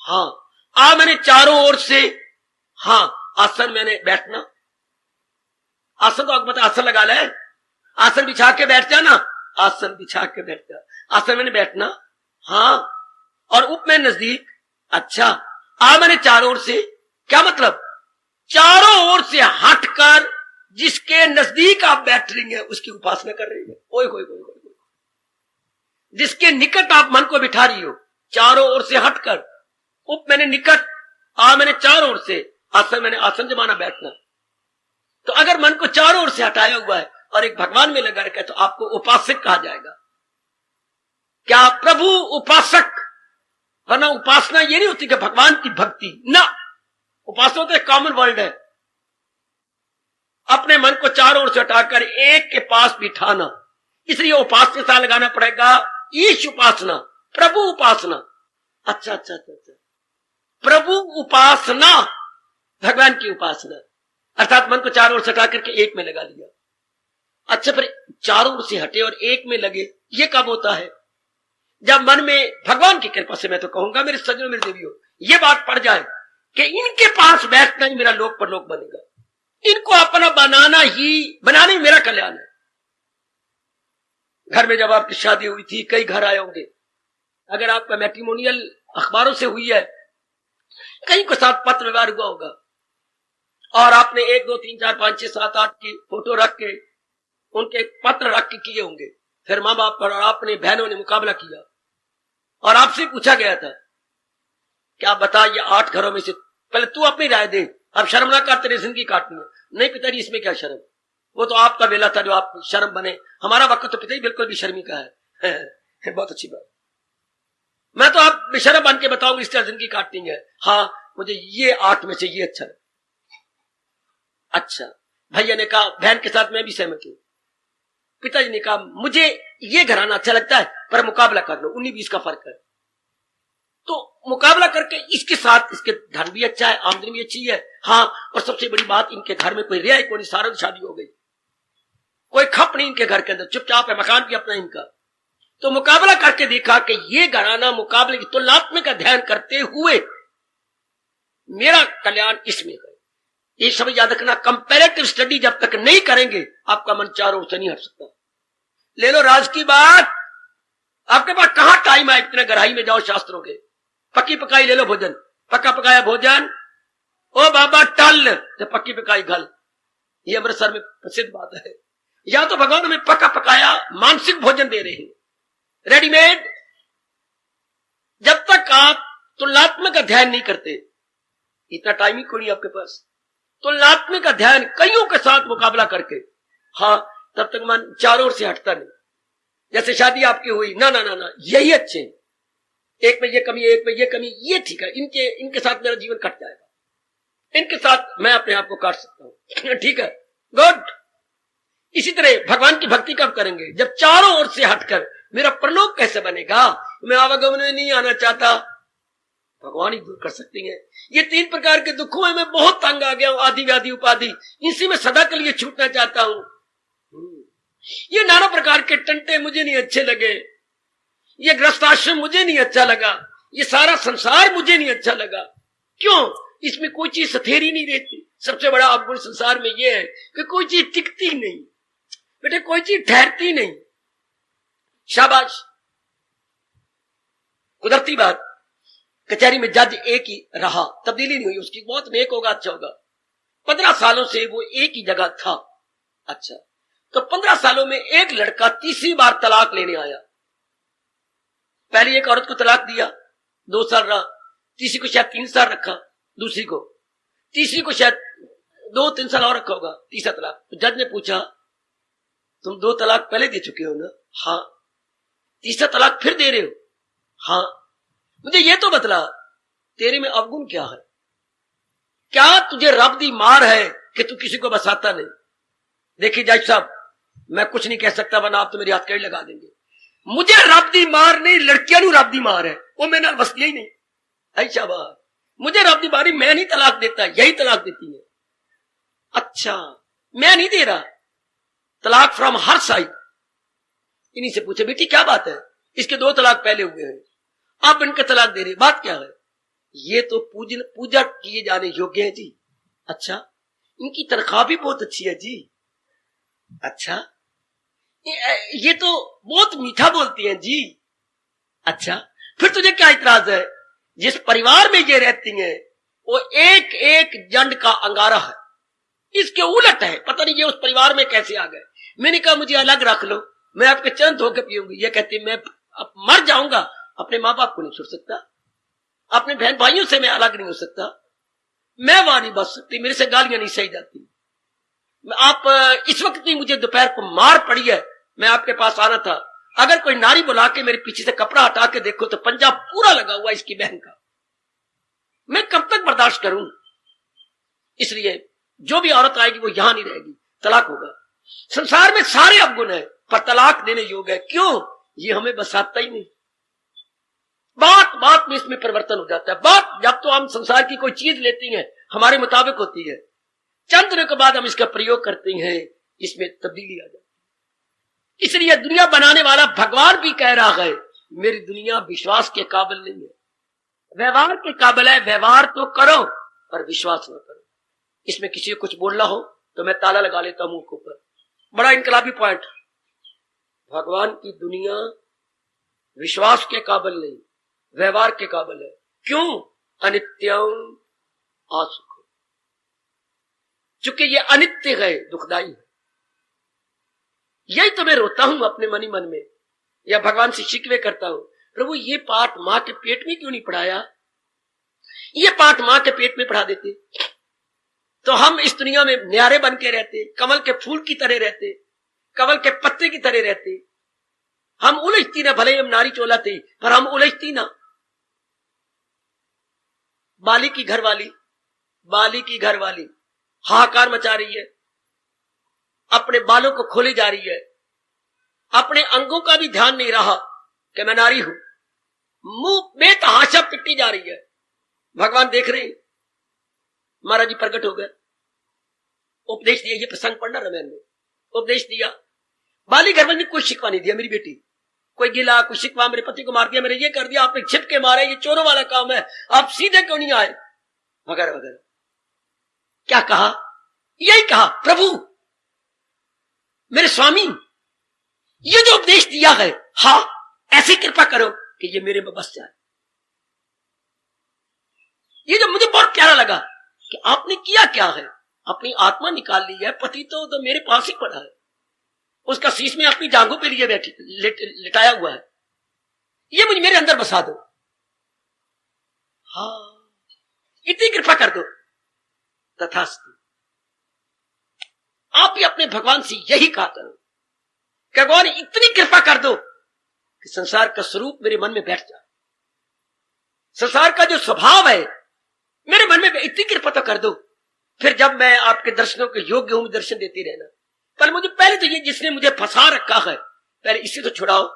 S2: हाँ। आ मैंने चारों ओर से, हाँ। आसन मैंने बैठना। आसन तो आपको पता, आसन लगा ले, आसन बिछा के बैठ जाना, आसन बिछा के बैठ जा, आसन मैंने बैठना, हाँ। और उप में नजदीक। अच्छा, आ मैंने चारों ओर से, क्या मतलब? चारों ओर से हटकर जिसके नजदीक आप बैठ रही हैं उसकी उपासना कर रही है। ओए होए होए होए, जिसके निकट आप मन को बिठा रही हो, चारों ओर से हटकर। उप मैंने निकट, आ मैंने चारों ओर से, आसन मैंने आसन जमाना बैठना। तो अगर मन को चारों ओर से हटाया हुआ है और एक भगवान में लगा रखा है तो आपको उपासक कहा जाएगा। क्या प्रभु उपासक? वरना उपासना ये नहीं होती कि भगवान की भक्ति, ना। उपासना तो एक कॉमन वर्ड है, अपने मन को चारों ओर से हटाकर एक के पास बिठाना। इसलिए उपासना सा लगाना पड़ेगा, ईश उपासना, प्रभु उपासना। अच्छा अच्छा अच्छा अच्छा, प्रभु उपासना, भगवान की उपासना, अर्थात मन को चारों ओर से हटा करके एक में लगा दिया। अच्छा, पर चारों ओर से हटे और एक में लगे, ये कब होता है? जब मन में भगवान की कृपा से, मैं तो कहूंगा मेरे सज्जनों मेरे देवियों, ये बात पड़ जाए कि इनके पास बैठना ही मेरा लोक परलोक बनेगा, इनको अपना बनाना ही मेरा कल्याण है। घर में जब आपकी शादी हुई थी, कई घर आए होंगे, अगर आपका मैट्रिमोनियल अखबारों से हुई है, कहीं के साथ पत्र व्यवहार हुआ होगा और आपने 1 2 3 4 5 6 7 8 की फोटो रख के, उनके पत्र रख के किए होंगे। फिर माँ बाप पर और आपने बहनों ने मुकाबला किया और आपसे पूछा गया था, क्या बता ये 8 घरों में से पहले तू अपनी राय दे, अब शर्म ना कर, तेरी जिंदगी काटनी है। नहीं पिताजी, इसमें क्या शर्म, वो तो आपका बेला था जो आप शर्म बने, हमारा वक्त तो पिताजी बिल्कुल भी शर्मी का है। बहुत अच्छी बात, मैं तो आप बेशर्म बन के बताऊंगी इस तरह जिंदगी काटनी है। हाँ, मुझे ये 8 में से ये अच्छा लगा। अच्छा, भैया ने कहा बहन के साथ मैं भी सहमत हूं। पिताजी ने कहा मुझे ये घराना अच्छा लगता है, पर मुकाबला कर लो, 19-20 का फर्क है। तो मुकाबला करके इसके साथ, इसके धन भी अच्छा है, आमदनी भी अच्छी है, हाँ। और सबसे बड़ी बात, इनके घर में कोई रिया कोई नहीं, सारा शादी हो गई, कोई खप नहीं इनके घर के अंदर, चुपचाप है, मकान भी अपना इनका। तो मुकाबला करके देखा कि ये घराना मुकाबले की तुलनात्मक अध्ययन करते हुए मेरा कल्याण इसमें है। ये सब याद रखना, कंपैरेटिव स्टडी जब तक नहीं करेंगे आपका मन चारों ओर से नहीं हट सकता। ले लो राज की बात, आपके पास कहां टाइम है इतने गहराई में जाओ शास्त्रों के। पक्की पकाई ले लो भोजन, पक्का पकाया भोजन, ओ बाबा टल तो पक्की पकाई घल, ये अमृतसर में प्रसिद्ध बात है। या तो भगवान हमें पक्का पकाया मानसिक भोजन दे रहे हैं, रेडीमेड। जब तक आप तुलनात्मक अध्ययन नहीं करते, इतना टाइम ही कोई नहीं आपके पास, तुलनात्मक अध्ययन कईयों के साथ मुकाबला करके, हाँ, तब तक मन चारों ओर से हटता नहीं। जैसे शादी आपकी हुई, ना ना ना ना, यही अच्छे, एक में ये कमी, एक में ये कमी, ये ठीक है, इनके साथ मेरा जीवन कट जाएगा, इनके साथ मैं अपने आप को काट सकता हूं, ठीक है, गुड। इसी तरह भगवान की भक्ति कब करेंगे? जब चारों ओर से हटकर मेरा परलोक कैसे बनेगा? मैं आवागमन में नहीं आना चाहता, भगवान ही दूर कर सकते हैं। ये 3 प्रकार के दुखों में मैं बहुत तंग आ गया हूं, आदि व्याधि उपाधि, इनसे मैं सदा के लिए छूटना चाहता हूं। ये नाना प्रकार के टंटे मुझे नहीं अच्छे लगे, ये गृहस्थाश्रम मुझे नहीं अच्छा लगा, ये सारा संसार मुझे नहीं अच्छा लगा। क्यों? इसमें कोई चीज सथेरी नहीं रहती। सबसे बड़ा अवगुण संसार में यह है कि कोई चीज टिकती नहीं बेटे, कोई चीज ठहरती नहीं। शाबाश, कुदरती बात, कचहरी में जज एक ही रहा, तब्दीली नहीं हुई उसकी, बहुत नेक होगा, अच्छा होगा। 15 सालों से वो एक ही जगह था। अच्छा, तो 15 सालों में एक लड़का तीसरी बार तलाक लेने आया। पहले एक औरत को तलाक दिया, 2 साल रहा, तीसरी को शायद 3 साल रखा, दूसरी को, तीसरी को शायद 2-3 साल और रखा होगा, तीसरा तलाक। तो जज ने पूछा तुम 2 तलाक पहले दे चुके हो ना? हाँ। तीसरा तलाक फिर दे रहे हो? हाँ। मुझे ये तो बतला तेरे में अवगुण क्या है? क्या तुझे रब दी मार है कि तू किसी को बसाता नहीं? देखिए जज साहब, मैं कुछ नहीं कह सकता वरना आप तो मेरी हथकड़ी लगा देंगे। मुझे रब दी मार नहीं, लड़कियां नू रब दी मार है, वो मेरे नाल बसती ही नहीं। अच्छा बात, मुझे रब दी मारी, मैं नहीं तलाक देता, यही तलाक देती है। अच्छा, मैं नहीं दे रहा तलाक फ्रॉम हर साइड। इन्हीं से पूछे बेटी क्या बात है, इसके 2 तलाक पहले हुए हैं, आप इनके तलाक दे रहे, बात क्या है? ये तो पूजा किए जाने योग्य है जी। अच्छा, इनकी तनख्वाह भी बहुत अच्छी है जी। अच्छा, ये तो बहुत मीठा बोलती हैं जी। अच्छा, फिर तुझे क्या इतराज है? जिस परिवार में ये रहती हैं वो एक एक जंड का अंगारा है, इसके उलट है, पता नहीं ये उस परिवार में कैसे आ गए। मैंने कहा मुझे अलग रख लो, मैं आपके चरण धो के पीऊंगी। ये कहती मैं अब मर जाऊंगा, अपने माँ बाप को नहीं छोड़ सकता, अपने बहन भाइयों से मैं अलग नहीं हो सकता, मैं वहां नहीं बच सकती, मेरे से गालियां नहीं सही जाती। आप इस वक्त भी मुझे दोपहर को मार पड़ी है, मैं आपके पास आना था, अगर कोई नारी बुला के मेरे पीछे से कपड़ा हटा के देखो तो पंजा पूरा लगा हुआ इसकी बहन का, मैं कब तक बर्दाश्त करूं? इसलिए जो भी औरत आएगी वो यहां नहीं रहेगी, तलाक होगा। संसार में सारे अवगुण है पर तलाक देने योग्य है, क्यों? ये हमें बसाता ही नहीं। बात बात में इसमें परिवर्तन हो जाता है। बात जब तो हम संसार की कोई चीज लेती हैं हमारे मुताबिक होती है, चंद दिनों के बाद हम इसका प्रयोग करते हैं, इसमें तब्दीली आ जाती है। इसलिए दुनिया बनाने वाला भगवान भी कह रहा है मेरी दुनिया विश्वास के काबिल नहीं है, व्यवहार के काबिल है, व्यवहार तो करो पर विश्वास न करो। इसमें किसी को कुछ बोलना हो तो मैं ताला लगा लेता मुंह के ऊपर। बड़ा इनकलाबी पॉइंट, भगवान की दुनिया विश्वास के काबिल नहीं, व्यवहार के काबिल है। क्यों? अनित्यम आसुख, चूंकि ये अनित्य है, दुखदाई है। यही तो मैं रोता हूं अपने मन ही मन में, या भगवान से शिकवे करता हूं, प्रभु ये पाठ मां के पेट में क्यों नहीं पढ़ाया? ये पाठ मां के पेट में पढ़ा देते तो हम इस दुनिया में न्यारे बन के रहते, कमल के फूल की तरह रहते, कमल के पत्ते की तरह रहते। हम उलझती ना, भले हम नारी चोला थे पर हम उलझती ना। बाली की घरवाली हाहाकार मचा रही है, अपने बालों को खोले जा रही है, अपने अंगों का भी ध्यान नहीं रहा कि मैं नारी हूं, मुंह बेतहाशा पिटी जा रही है। भगवान देख रहे हैं, महाराज जी प्रकट हो गए, उपदेश दिया। ये प्रसंग पढ़ना रामायण में, उपदेश दिया। बाली घरवाली ने कोई शिकवा नहीं दिया, मेरी बेटी कोई गिला कोई शिकवा, मेरे पति को मार दिया, मैंने ये कर दिया, आपने छिप के मारे, ये चोरों वाला काम है, आप सीधे क्यों नहीं आए, वगैरह वगैरह। क्या कहा? यही कहा, प्रभु मेरे स्वामी ये जो उपदेश दिया है, हाँ ऐसी कृपा करो कि ये मेरे में बस जाए। ये जो मुझे बहुत प्यारा लगा कि आपने किया क्या है, अपनी आत्मा निकाल ली है, पति तो मेरे पास ही पड़ा है, उसका शीश में अपनी जांघों पे लिए बैठी लिटाया हुआ है, ये मुझे मेरे अंदर बसा दो, हाँ इतनी कृपा कर दो। तथास्तु। आप भी अपने भगवान से यही कहा करो कि भगवान इतनी कृपा कर दो कि संसार का स्वरूप मेरे मन में बैठ जाए, संसार का जो स्वभाव है मेरे मन में, इतनी कृपा तो कर दो, फिर जब मैं आपके दर्शनों के योग्य हूं दर्शन देती रहना। पर मुझे पहले तो ये जिसने मुझे फंसा रखा है पहले इससे तो छुड़ाओ,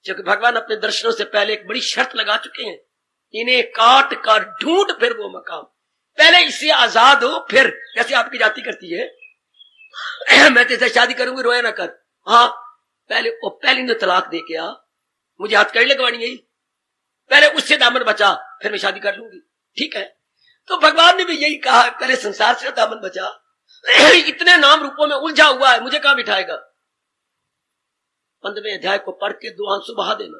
S2: क्योंकि भगवान अपने दर्शनों से पहले एक बड़ी शर्त लगा चुके हैं, इन्हें काट कर ढूंढ फिर वो मकाम, पहले इससे आजाद हो, फिर जैसे आपकी जाति करती है मैं तेरे शादी करूंगी, रोया ना कर, हाँ पहले ने तलाक दे के आ, मुझे हथकड़ी लगवानी है, पहले उससे दामन बचा फिर मैं शादी कर लूंगी, ठीक है। तो भगवान ने भी यही कहा, पहले संसार से दामन बचा, इतने नाम रूपों में उलझा हुआ है, मुझे कहां बिठाएगा। 15वें अध्याय को पढ़ के 2 आंसू बहा देना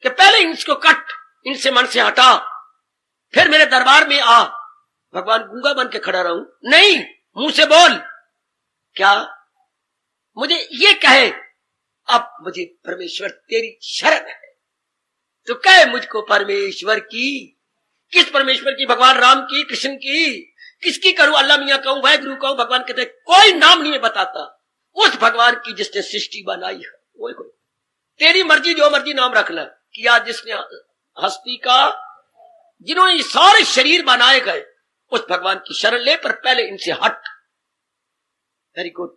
S2: कि पहले इसको कट, इनसे मन से हटा, फिर मेरे दरबार में आ। भगवान गूंगा बन के खड़ा रहूं? नहीं, मुंह से बोल। क्या? मुझे ये कहे अब मुझे परमेश्वर तेरी शरण है, तो कहे मुझको परमेश्वर की। किस परमेश्वर की? भगवान राम की, कृष्ण की, किसकी करूं, अल्लाह मियां कहूं, वाहिगुरु कहूं, भगवान कहते कोई नाम नहीं बताता उस भगवान की जिसने सृष्टि बनाई है। वही कोई तेरी मर्जी, जो मर्जी नाम रख ले, किया जिसने हस्ती का, जिन्होंने ये सारे शरीर बनाए गए उस भगवान की शरण ले, पर पहले इनसे हट। Very good.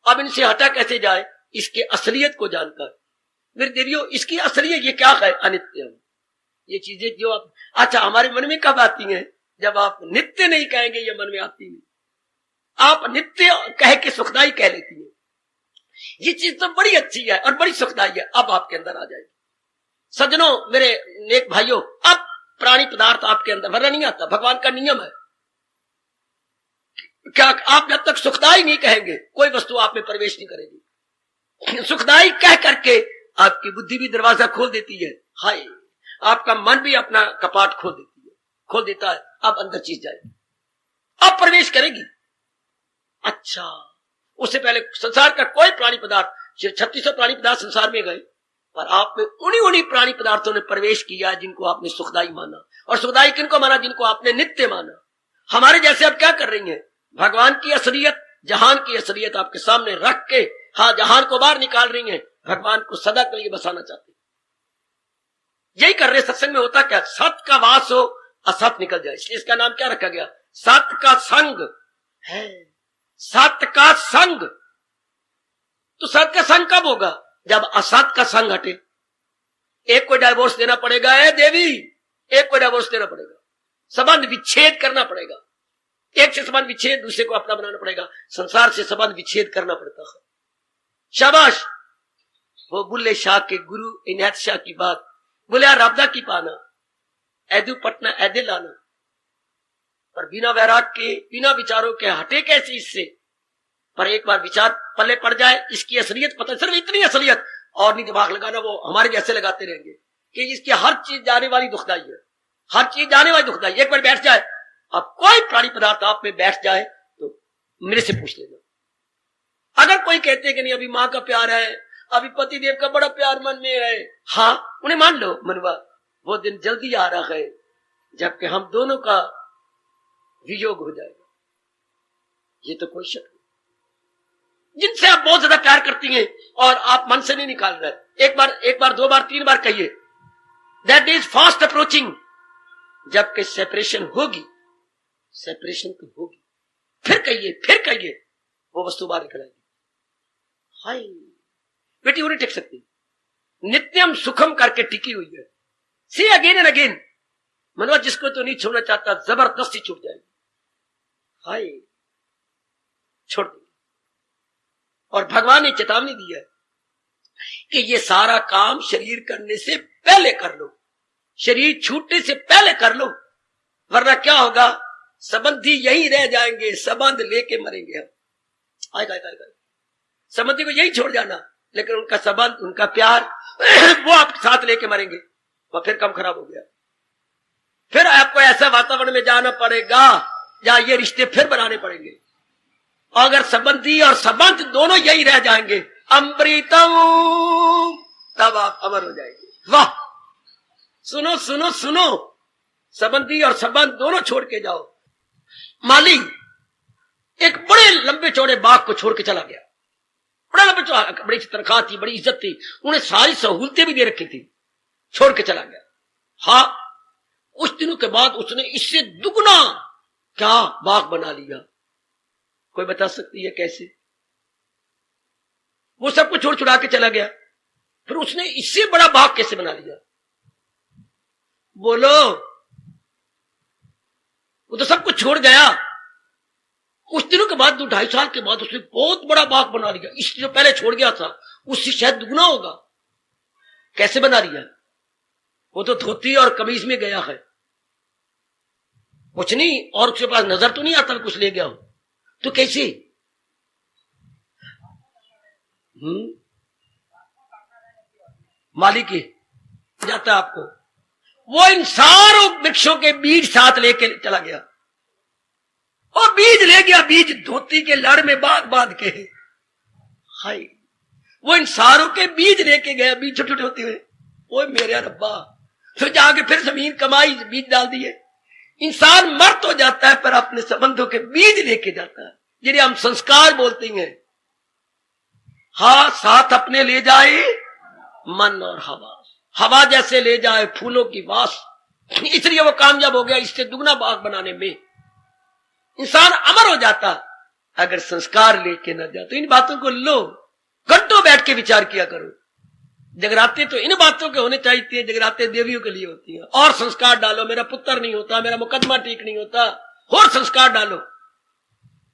S2: अब इनसे हटा कैसे जाए, इसके असलियत को जानकर। मेरे देवियों, इसकी असलियत ये क्या है, अनित्यम। ये चीजें जो आप, अच्छा हमारे मन में कब आती हैं, जब आप नित्य नहीं कहेंगे, ये मन में आती नहीं। आप नित्य कह के सुखदाई कह लेती है। ये चीज तो बड़ी अच्छी है और बड़ी सुखदाई है, अब आपके अंदर आ जाएगी। सज्जनों, मेरे नेक भाइयों, अब प्राणी पदार्थ आपके अंदर वरना नहीं आता, भगवान का नियम है। क्या आप जब तक सुखदाई नहीं कहेंगे, कोई वस्तु आप में प्रवेश नहीं करेगी। सुखदाई कह करके आपकी बुद्धि भी दरवाजा खोल देती है, हाय, आपका मन भी अपना कपाट खोल देता है। अब अंदर चीज जाएगी, अब प्रवेश करेगी। अच्छा, उससे पहले संसार का कोई प्राणी पदार्थ, 3600 प्राणी पदार्थ संसार में गए, पर आप में उन्हीं प्राणी पदार्थों ने प्रवेश किया जिनको आपने सुखदाई माना। और सुखदाई किनको माना, जिनको आपने नित्य माना। हमारे जैसे अब क्या कर रही हैं, भगवान की असलियत, जहान की असलियत आपके सामने रख के, हाँ, जहान को बाहर निकाल रही हैं, भगवान को सदा के लिए बसाना चाहते हैं। यही कर रहे। सत्संग में होता क्या, सत का वास हो, असत निकल जाए, इसलिए इसका नाम क्या रखा गया, सत का संग है। सत का संग, तो सत का संग कब होगा, जब असत का संग हटे। एक को डाइवोर्स देना पड़ेगा, है देवी, एक को डाइवोर्स देना पड़ेगा, संबंध विच्छेद करना पड़ेगा। एक से संबंध विच्छेद, दूसरे को अपना बनाना पड़ेगा। संसार से संबंध विच्छेद करना पड़ता है। शाबाश, वो बुल्ले शाह के गुरु इनायत शाह की बात, बोले राबदा की पाना, ऐदू पटना ऐदे लाना, पर बिना वैराग के, बिना विचारों के हटे कैसे इससे। पर एक बार विचार पल्ले पड़ जाए, इसकी असलियत पता, सिर्फ इतनी असलियत, और नहीं दिमाग लगाना, वो हमारे जैसे लगाते रहेंगे कि इसकी हर चीज जाने वाली दुखदाई है, हर चीज जाने वाली दुखदाई। एक बार बैठ जाए, अब कोई प्राणी पदार्थ आप में बैठ जाए तो मेरे से पूछ लेना। अगर कोई कहते हैं कि नहीं, अभी माँ का प्यार है, अभी पति देव का बड़ा प्यार मन में है, हाँ, उन्हें मान लो मनवा, वो दिन जल्दी आ रहा है जबकि हम दोनों का वियोग हो जाएगा। ये तो कोई शक नहीं। जिनसे आप बहुत ज्यादा प्यार करती हैं और आप मन से नहीं निकाल रहे, एक बार 2 बार 3 बार कहिए, दैट इज फास्ट अप्रोचिंग। जबकि सेपरेशन होगी, सेपरेशन तो होगी, फिर कहिए, वो वस्तु बाहर निकल आएगी। हाय बेटी, वो नहीं टिक सकती, नित्यम सुखम करके टिकी हुई है। सी अगेन एंड अगेन, मनवा जिसको तो नहीं छोड़ना चाहता, जबरदस्ती छूट जाएगी। हाय, छोड़ देगी। और भगवान ने चेतावनी दी है कि ये सारा काम शरीर करने से पहले कर लो, शरीर छूटने से पहले कर लो, वरना क्या होगा, संबंधी यही रह जाएंगे, संबंध लेके मरेंगे हम। आएगा संबंधी को यही छोड़ जाना, लेकिन उनका संबंध, उनका प्यार वो आप साथ लेके मरेंगे, और फिर कम खराब हो गया। फिर आपको ऐसा वातावरण में जाना पड़ेगा जहां ये रिश्ते फिर बनाने पड़ेंगे। अगर संबंधी और संबंध दोनों यही रह जाएंगे, अमृतम, तब आप अमर हो जाएंगे। वाह, सुनो सुनो सुनो, संबंधी और संबंध दोनों छोड़ के जाओ। माली एक बड़े लंबे चौड़े बाग को छोड़ के चला गया, बड़ा लंबे चौड़ा, बड़ी तनख्वाह थी, बड़ी इज्जत थी, उन्हें सारी सहूलतें भी दे रखी थी, छोड़ के चला गया। हाँ, कुछ दिनों के बाद उसने इससे दुगना क्या बाग बना लिया। कोई बता सकती है कैसे? वो सब कुछ छोड़ छुड़ा के चला गया, फिर उसने इससे बड़ा बाग कैसे बना लिया? बोलो, वो तो सब कुछ छोड़ गया, कुछ दिनों के बाद 2-2.5 साल के बाद उसने बहुत बड़ा बाग बना लिया। इससे जो पहले छोड़ गया था उससे शायद दुगना होगा। कैसे बना लिया? वो तो धोती और कमीज में गया है, कुछ नहीं, और उसके पास नजर तो नहीं आता कुछ ले गया हो, तो कैसे? मालिक ही जाता आपको, वो इन सारों वृक्षों के बीज साथ लेके चला गया, और बीज ले गया, बीज धोती के लड़ में बांध के। हाय, वो इन सारों के बीज लेके गया, बीज छोटे छोटे होते हुए। ओए मेरे रब्बा, फिर जाके फिर जमीन कमाई, बीज डाल दिए, इंसान मर तो जाता है पर अपने संबंधों के बीज लेके जाता है, जिन्हें हम संस्कार बोलते हैं। हाँ, साथ अपने ले जाए मन और हवा, हवा जैसे ले जाए फूलों की वास, इसलिए वो कामयाब हो गया इससे दुगना बाग बनाने में। इंसान अमर हो जाता अगर संस्कार लेके न जाए। तो इन बातों को लो, घंटों बैठ के विचार किया करो। जगराते तो इन बातों के होने चाहिए, जगराते देवियों के लिए होती है। और संस्कार डालो, मेरा पुत्र नहीं होता, मेरा मुकदमा ठीक नहीं होता, और संस्कार डालो।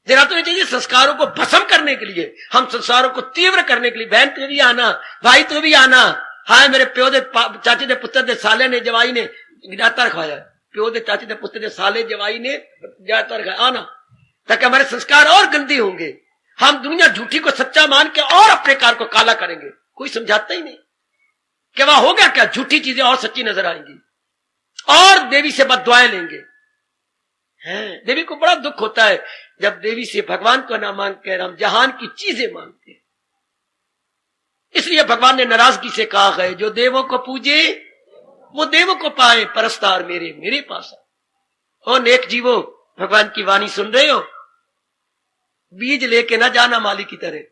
S2: जगराते में चाहिए संस्कारों को भस्म करने के लिए, हम संस्कारों को तीव्र करने के लिए। बहन तू भी आना, भाई तू भी आना। हाँ, मेरे प्यो दे चाचे दे पुत्र दे साले ने जवाई ने गिराता रखवाया, प्यो दे चाचे दे पुत्र दे साले जवाई ने गिराता रखवाया, आना, ताकि हमारे संस्कार और गंदे होंगे। हम दुनिया झूठी को सच्चा मान के और अपने कार को काला करेंगे। कोई समझाता ही नहीं कि वहां हो गया क्या, झूठी चीजें और सच्ची नजर आएंगी और देवी से बददुआएं लेंगे। हैं, देवी को बड़ा दुख होता है जब देवी से भगवान को ना मांग कर हम जहान की चीजें मांगते हैं। इसलिए भगवान ने नाराजगी से कहा है, जो देवों को पूजे वो देवों को पाए, परस्तार मेरे मेरे पास आओ। ओ नेक जीवो, भगवान की वाणी सुन रहे हो, बीज लेके ना जाना माली की तरह।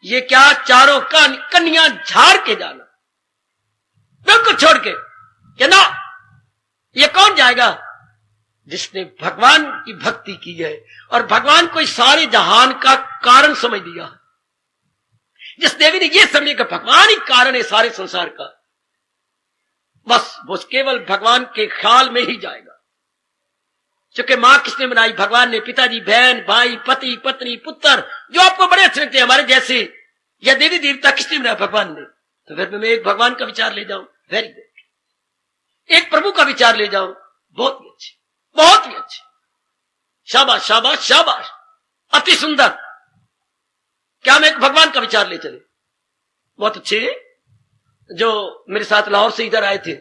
S2: ये क्या चारों कन्या झाड़ के जाना, बिल्कुल छोड़ के, क्या ना, ये कौन जाएगा जिसने भगवान की भक्ति की है और भगवान को इस सारे जहान का कारण समझ दिया। जिस देवी ने यह समझे कि भगवान ही कारण है सारे संसार का, बस वो केवल भगवान के ख्याल में ही जाएगा। क्योंकि मां किसने बनाई? भगवान ने। पिताजी, बहन, भाई, पति, पत्नी, पुत्र, जो आपको बड़े अच्छे लगते हैं हमारे जैसे, या देवी देवता किसने बनाया? भगवान ने। तो फिर मैं एक भगवान का विचार ले जाऊं, वेरी गुड। एक प्रभु का विचार ले जाऊं, बहुत ही अच्छे, बहुत ही अच्छे, शाबाश शाबाश शाबाश, अति सुंदर। क्या मैं एक भगवान का विचार ले चले? बहुत अच्छे। जो मेरे साथ लाहौर से इधर आए थे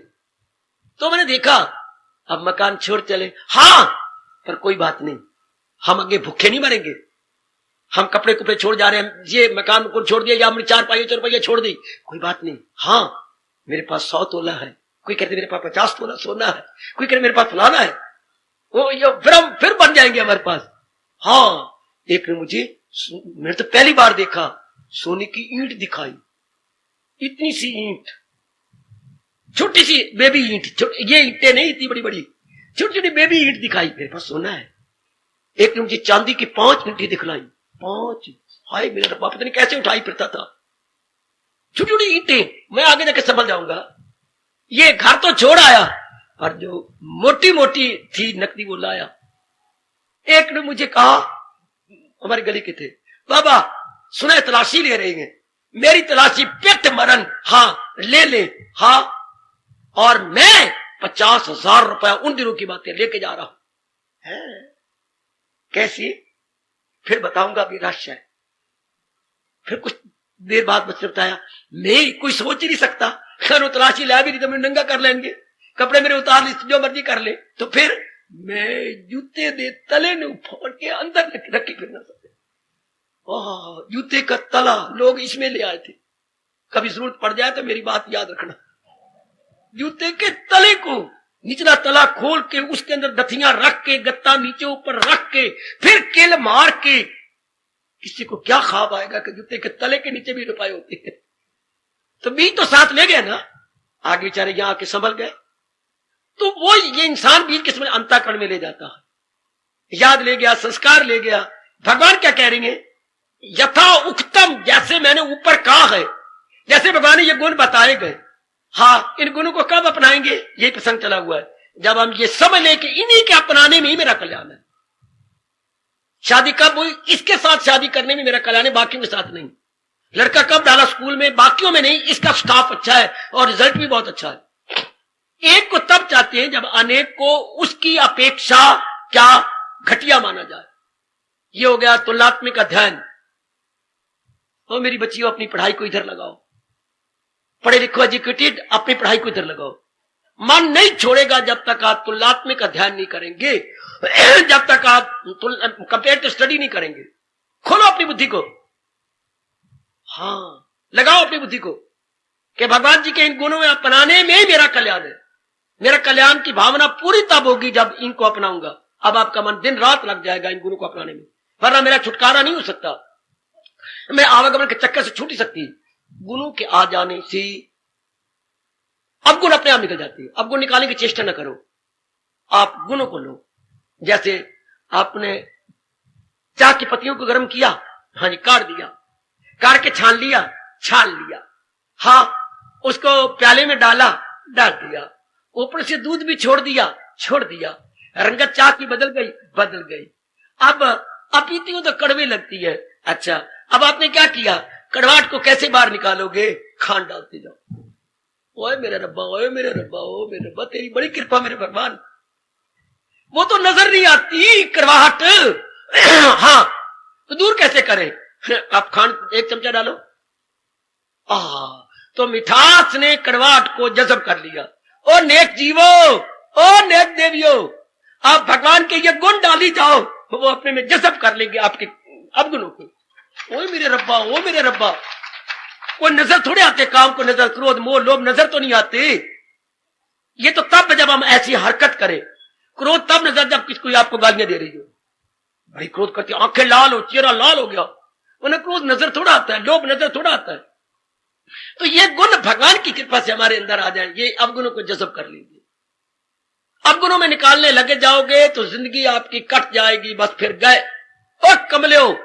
S2: तो मैंने देखा अब मकान छोड़ चले। हाँ, पर कोई बात नहीं, हम आगे भूखे नहीं मरेंगे। हम कपड़े कुपड़े छोड़ जा रहे हैं, ये मकान को छोड़ दिया, या हमने 4 रुपये छोड़ दी, कोई बात नहीं। हाँ, मेरे पास 100 तोला है, कोई कहते मेरे पास 50 तोला सोना है, कोई कहते मेरे पास फलाना है, वो ये फिर बन जाएंगे हमारे पास। हाँ, एक ने मैंने तो पहली बार देखा, सोने की ईंट दिखाई, इतनी सी ईंट, छोटी सी बेबी ईंट, ये ईंटें नहीं इतनी बड़ी बड़ी, छोटी छोटी बेबी ईंट दिखाई। मेरे पास सोना है। एक ने मुझे चांदी की 5 ईंटें दिखलाई, 5। हाय, मेरा बाप पता नहीं कैसे उठाई फिरता था, छोटी छोटी ईंटें। मैं आगे जाके संभल जाऊंगा। ये घर तो छोड़ आया, और जो मोटी मोटी थी नकदी वो लाया। एक ने मुझे कहा, हमारे गली के थे, बाबा सुना है तलाशी ले रहे हैं। मेरी तलाशी पेट मरण, हाँ ले ले, हाँ, और मैं 50,000 रुपया उन दिनों की बातें लेके जा रहा हूं। कैसी? फिर बताऊंगा, अभी रहस्य है। फिर कुछ देर बाद बच्चे बताया, मैं कोई सोच ही नहीं सकता, खैर तलाशी ला भी नहीं तो मैं नंगा कर लेंगे, कपड़े मेरे उतार ली, जो मर्जी कर ले। तो फिर मैं जूते दे तले ने फोड़ के अंदर रखी फिरना सकते। जूते का तला लोग इसमें ले आए थे, कभी जरूरत पड़ जाए तो मेरी बात याद रखना। जूते के तले को निचला तला खोल के उसके अंदर दथियां रख के, गत्ता नीचे ऊपर रख के, फिर किल मार के, किसी को क्या ख्वाब आएगा कि जूते के तले के नीचे भी रुपए होते हैं। तो बीज तो साथ ले गए ना, आगे बेचारे यहां आके संभल गए। तो वो ये इंसान बीज किस में अंतःकरण में ले जाता है, याद ले गया, संस्कार ले गया। भगवान क्या कह रही है? यथा उक्तम, जैसे मैंने ऊपर कहा है, जैसे भगवान ने ये गुण बताए गए। हाँ, इन गुणों को कब अपनाएंगे? ये प्रसंग चला हुआ है, जब हम ये समझ लें कि इन्हीं के अपनाने में ही मेरा कल्याण है। शादी कब हुई? इसके साथ शादी करने में मेरा कल्याण है, बाकियों के साथ नहीं। लड़का कब डाला स्कूल में? बाकियों में नहीं, इसका स्टाफ अच्छा है और रिजल्ट भी बहुत अच्छा है। एक को तब चाहते हैं जब अनेक को उसकी अपेक्षा क्या घटिया माना जाए। ये हो गया तुलनात्मक अध्ययन। तो मेरी बच्चियों, अपनी पढ़ाई को इधर लगाओ, पढ़े लिखो एजुकेटेड, अपनी पढ़ाई को इधर लगाओ। मन नहीं छोड़ेगा जब तक आप तुलनात्मक अध्ययन नहीं करेंगे, जब तक आप कंपेरेटिव स्टडी नहीं करेंगे। खोलो अपनी बुद्धि को, हाँ लगाओ अपनी बुद्धि को कि भगवान जी के इन गुणों में अपनाने में ही मेरा कल्याण है। मेरा कल्याण की भावना पूरी तब होगी जब इनको अपनाऊंगा। अब आपका मन दिन रात लग जाएगा इन गुणों को अपनाने में, वरना मेरा छुटकारा नहीं हो सकता। मैं आवागमन के चक्कर से छूट ही सकती। गुणों के आ जाने से अवगुण अपने आप निकल जाती है। अवगुण निकालने की चेष्टा न करो, आप गुणों को लो। जैसे आपने चाय की पत्तियों को गर्म किया, हाँ जी, काट दिया, काट के छान लिया, छान लिया, हाँ, उसको प्याले में डाला, डाल दिया, ऊपर से दूध भी छोड़ दिया, छोड़ दिया, रंगत चाय की बदल गई, बदल गई। अब पीती हूं तो कड़वी लगती है। अच्छा, अब आपने क्या किया, कड़वाहट को कैसे बाहर निकालोगे, खांड डालते जाओ। ओए मेरे रब्बा, ओए मेरे रब्बा, ओ मेरे रब्बा, तेरी बड़ी कृपा मेरे भगवान। वो तो नजर नहीं आती कड़वाहट, हाँ, तो दूर कैसे करें? आप खांड 1 चमचा डालो, तो मिठास ने कड़वाहट को जज़ब कर लिया। ओ नेक जीवो, ओ नेक देवियो, आप भगवान के ये गुण डाली जाओ, वो अपने में जज़ब कर लेंगे आपके अवगुणों को। ओ मेरे रब्बा, ओ मेरे रब्बा, कोई नजर थोड़े आते, काम को नजर, क्रोध मोह लोभ नजर तो नहीं आते। ये तो तब जब हम ऐसी हरकत करें। क्रोध तब नजर जब किसी आपको गालियां दे रही हो, बड़ी क्रोध करती, आंखें लाल हो, चेहरा लाल हो गया, उन्हें क्रोध नजर थोड़ा आता है, लोभ नजर थोड़ा आता है। तो ये गुण भगवान की कृपा से हमारे अंदर आ जाए, ये अवगुणों को जज़ब कर लीजिए। अवगुणों में निकालने लगे जाओगे तो जिंदगी आपकी कट जाएगी, बस फिर गए। और कमले हो,